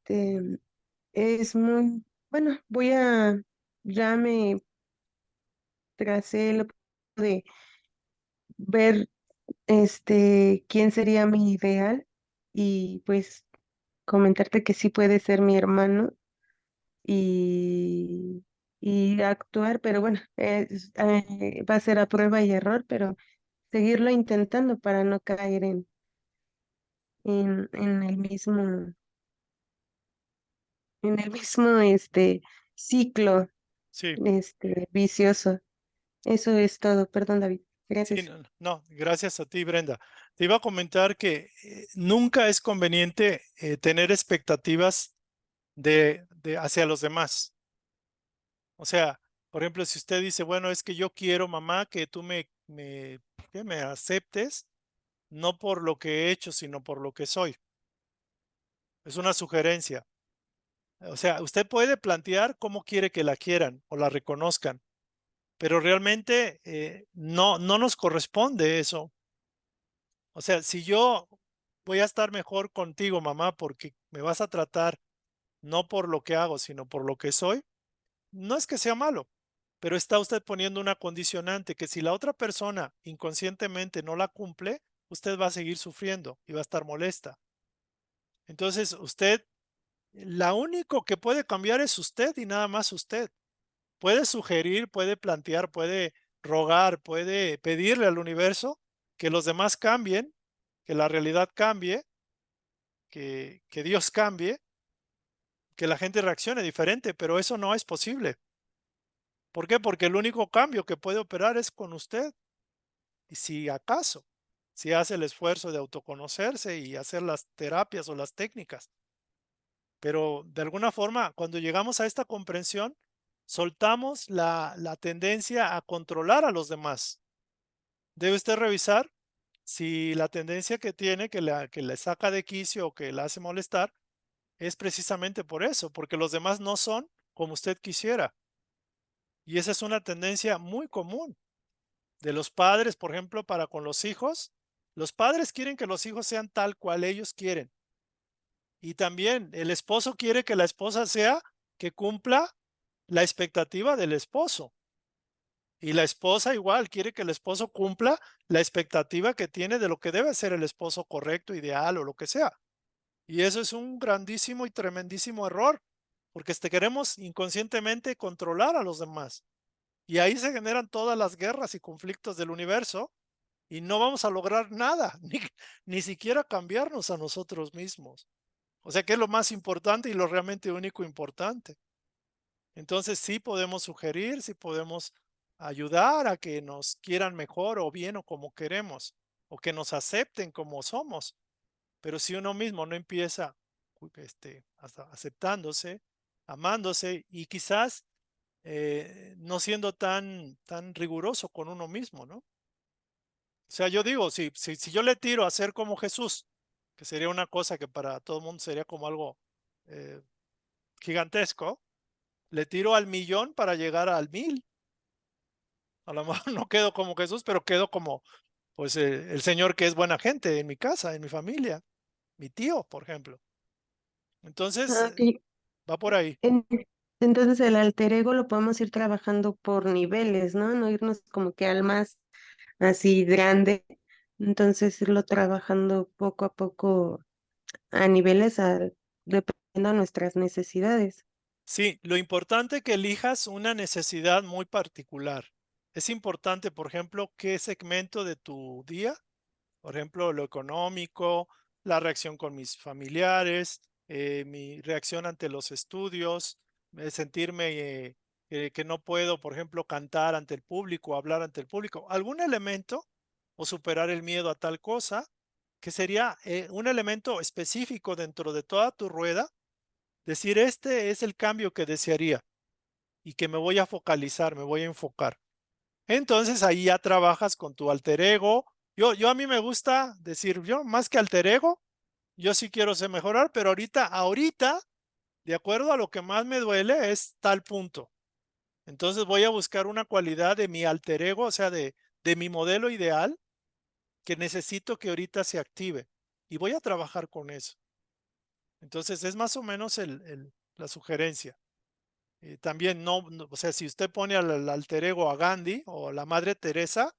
es bueno, ya me tracé lo de ver, quién sería mi ideal y pues comentarte que sí puede ser mi hermano y, y actuar, pero bueno, va a ser a prueba y error, pero seguirlo intentando para no caer en en el mismo ciclo Sí, vicioso. Eso es todo. Perdón, David. sí, Gracias. no, gracias a ti, Brenda. Te iba a comentar que nunca es conveniente tener expectativas hacia los demás. O sea, por ejemplo, si usted dice, bueno, es que yo quiero, mamá, que tú que me aceptes, no por lo que he hecho, sino por lo que soy. Es una sugerencia. O sea, usted puede plantear cómo quiere que la quieran o la reconozcan, pero realmente no nos corresponde eso. O sea, si yo voy a estar mejor contigo, mamá, porque me vas a tratar no por lo que hago, sino por lo que soy, no es que sea malo, pero está usted poniendo una condicionante que si la otra persona inconscientemente no la cumple, usted va a seguir sufriendo y va a estar molesta. Entonces, la único que puede cambiar es usted y nada más usted. Puede sugerir, puede plantear, puede rogar, puede pedirle al universo que los demás cambien, que la realidad cambie, que Dios cambie, que la gente reaccione diferente, pero eso no es posible. ¿Por qué? Porque el único cambio que puede operar es con usted. Y si acaso, si hace el esfuerzo de autoconocerse y hacer las terapias o las técnicas. Pero de alguna forma, cuando llegamos a esta comprensión, soltamos la tendencia a controlar a los demás. Debe usted revisar si la tendencia que tiene, que le saca de quicio o que la hace molestar, es precisamente por eso, porque los demás no son como usted quisiera. Y esa es una tendencia muy común de los padres, por ejemplo, para con los hijos, Los padres quieren que los hijos sean tal cual ellos quieren. Y también el esposo quiere que la esposa sea que cumpla la expectativa del esposo. Y la esposa igual quiere que el esposo cumpla la expectativa que tiene de lo que debe ser el esposo correcto, ideal o lo que sea. Y eso es un grandísimo y tremendísimo error, porque queremos inconscientemente controlar a los demás. Y ahí se generan todas las guerras y conflictos del universo y no vamos a lograr nada, ni siquiera cambiarnos a nosotros mismos. O sea que es lo más importante y lo realmente único importante. Entonces sí podemos sugerir, sí podemos ayudar a que nos quieran mejor o bien o como queremos, o que nos acepten como somos. Pero si uno mismo no empieza aceptándose, amándose y quizás no siendo tan riguroso con uno mismo, ¿no? O sea, yo digo, si yo le tiro a ser como Jesús, que sería una cosa que para todo el mundo sería como algo eh, gigantesco, le tiro al 1,000,000 para llegar al 1000. A lo mejor no quedo como Jesús, pero quedo como pues el Señor que es buena gente en mi casa, en mi familia, mi tío, por ejemplo. Entonces, Ah, ok. va por ahí. En- Entonces el alter ego lo podemos ir trabajando por niveles, ¿no? No irnos como que al más así grande. Entonces irlo trabajando poco a poco a niveles dependiendo de nuestras necesidades. Sí, lo importante es que elijas una necesidad muy particular. Es importante, por ejemplo, qué segmento de tu día, por ejemplo, lo económico, la reacción con mis familiares, mi reacción ante los estudios, sentirme que no puedo, por ejemplo, cantar ante el público, hablar ante el público, algún elemento o superar el miedo a tal cosa, que sería un elemento específico dentro de toda tu rueda, decir, este es el cambio que desearía y que me voy a focalizar, me voy a enfocar. Entonces ahí ya trabajas con tu alter ego. Yo a mí me gusta decir, yo más que alter ego, yo sí quiero ser mejorar, pero ahorita, de acuerdo a lo que más me duele, es tal punto. Entonces voy a buscar una cualidad de mi alter ego, o sea, de mi modelo ideal, que necesito que ahorita se active. Y voy a trabajar con eso. Entonces es más o menos la sugerencia. También o sea, si usted pone al alter ego a Gandhi o la Madre Teresa,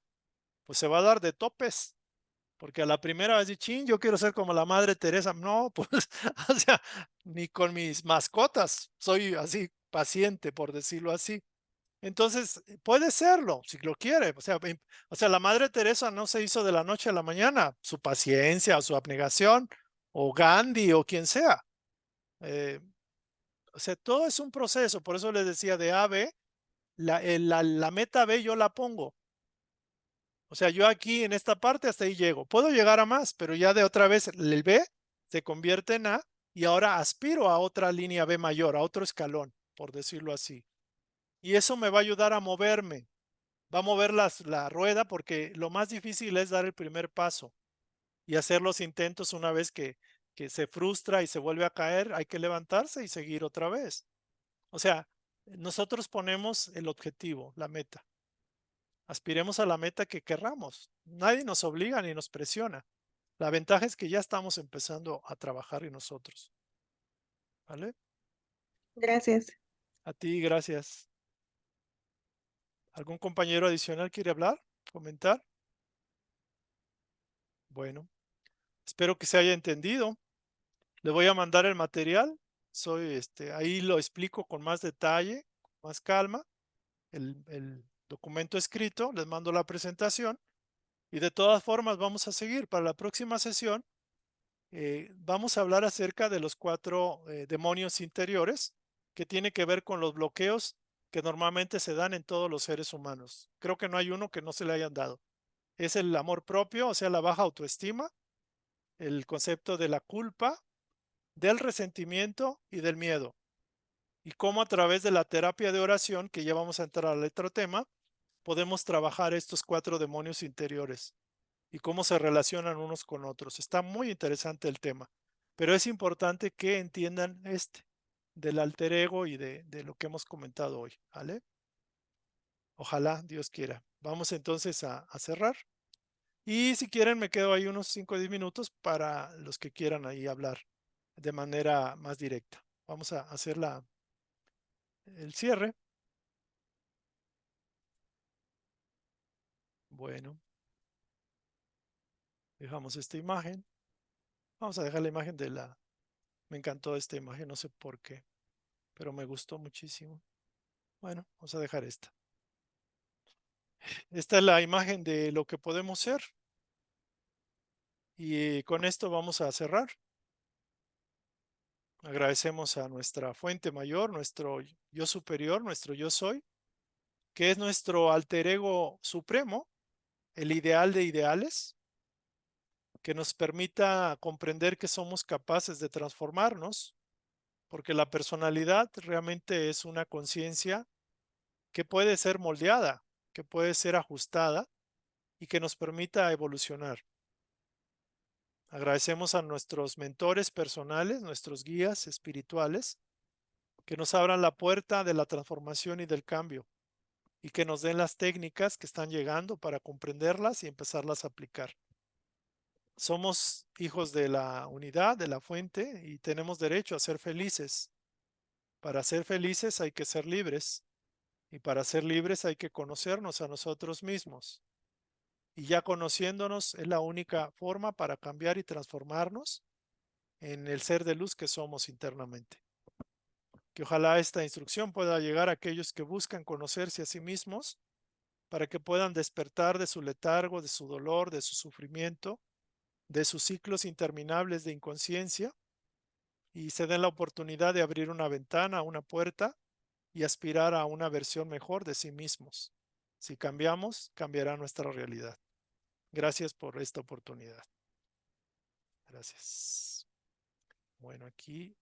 pues se va a dar de topes, porque a la primera va a decir, chin, yo quiero ser como la Madre Teresa. No, pues, o sea, ni con mis mascotas soy así paciente, por decirlo así. Entonces, puede serlo, si lo quiere. O sea, la Madre Teresa no se hizo de la noche a la mañana, su paciencia o su abnegación, o Gandhi o quien sea. Eh, o sea, todo es un proceso, por eso les decía de A a B, la meta B yo la pongo. O sea, yo aquí en esta parte hasta ahí llego. Puedo llegar a más, pero ya de otra vez el B se convierte en A y ahora aspiro a otra línea B mayor, a otro escalón, por decirlo así. Y eso me va a ayudar a moverme. Va a mover la rueda porque lo más difícil es dar el primer paso y hacer los intentos una vez que se frustra y se vuelve a caer. Hay que levantarse y seguir otra vez. O sea, nosotros ponemos el objetivo, la meta. Aspiremos a la meta que querramos. Nadie nos obliga ni nos presiona. La ventaja es que ya estamos empezando a trabajar en nosotros. ¿Vale? Gracias. A ti, gracias. ¿Algún compañero adicional quiere hablar? ¿Comentar? Bueno, espero que se haya entendido. Le voy a mandar el material. Ahí lo explico con más detalle, con más calma. El documento escrito, les mando la presentación. Y de todas formas, vamos a seguir para la próxima sesión. Vamos a hablar acerca de los 4 demonios interiores que tiene que ver con los bloqueos que normalmente se dan en todos los seres humanos. Creo que no hay uno que no se le hayan dado. Es el amor propio, o sea, la baja autoestima, el concepto de la culpa, del resentimiento y del miedo. Y cómo a través de la terapia de oración, que ya vamos a entrar al otro tema, podemos trabajar estos 4 demonios interiores y cómo se relacionan unos con otros. Está muy interesante el tema, pero es importante que entiendan del alter ego y de lo que hemos comentado hoy, ¿vale? Ojalá Dios quiera. Vamos entonces a cerrar Y si quieren, me quedo ahí unos 5 o 10 minutos para los que quieran ahí hablar de manera más directa. Vamos a hacer el cierre. Bueno, dejamos esta imagen. Vamos a dejar la imagen de la... Me encantó esta imagen, no sé por qué, pero me gustó muchísimo. Bueno, vamos a dejar esta. Esta es la imagen de lo que podemos ser. Y con esto vamos a cerrar. Agradecemos a nuestra fuente mayor, nuestro yo superior, nuestro yo soy, que es nuestro alter ego supremo, el ideal de ideales, que nos permita comprender que somos capaces de transformarnos, porque la personalidad realmente es una conciencia que puede ser moldeada, que puede ser ajustada y que nos permita evolucionar. Agradecemos a nuestros mentores personales, nuestros guías espirituales, que nos abran la puerta de la transformación y del cambio y que nos den las técnicas que están llegando para comprenderlas y empezarlas a aplicar. Somos hijos de la unidad, de la fuente, y tenemos derecho a ser felices. Para ser felices hay que ser libres, y para ser libres hay que conocernos a nosotros mismos. Y ya conociéndonos es la única forma para cambiar y transformarnos en el ser de luz que somos internamente. Que ojalá esta instrucción pueda llegar a aquellos que buscan conocerse a sí mismos para que puedan despertar de su letargo, de su dolor, de su sufrimiento, de sus ciclos interminables de inconsciencia y se den la oportunidad de abrir una ventana, una puerta y aspirar a una versión mejor de sí mismos. Si cambiamos, cambiará nuestra realidad. Gracias por esta oportunidad. Gracias. Bueno, aquí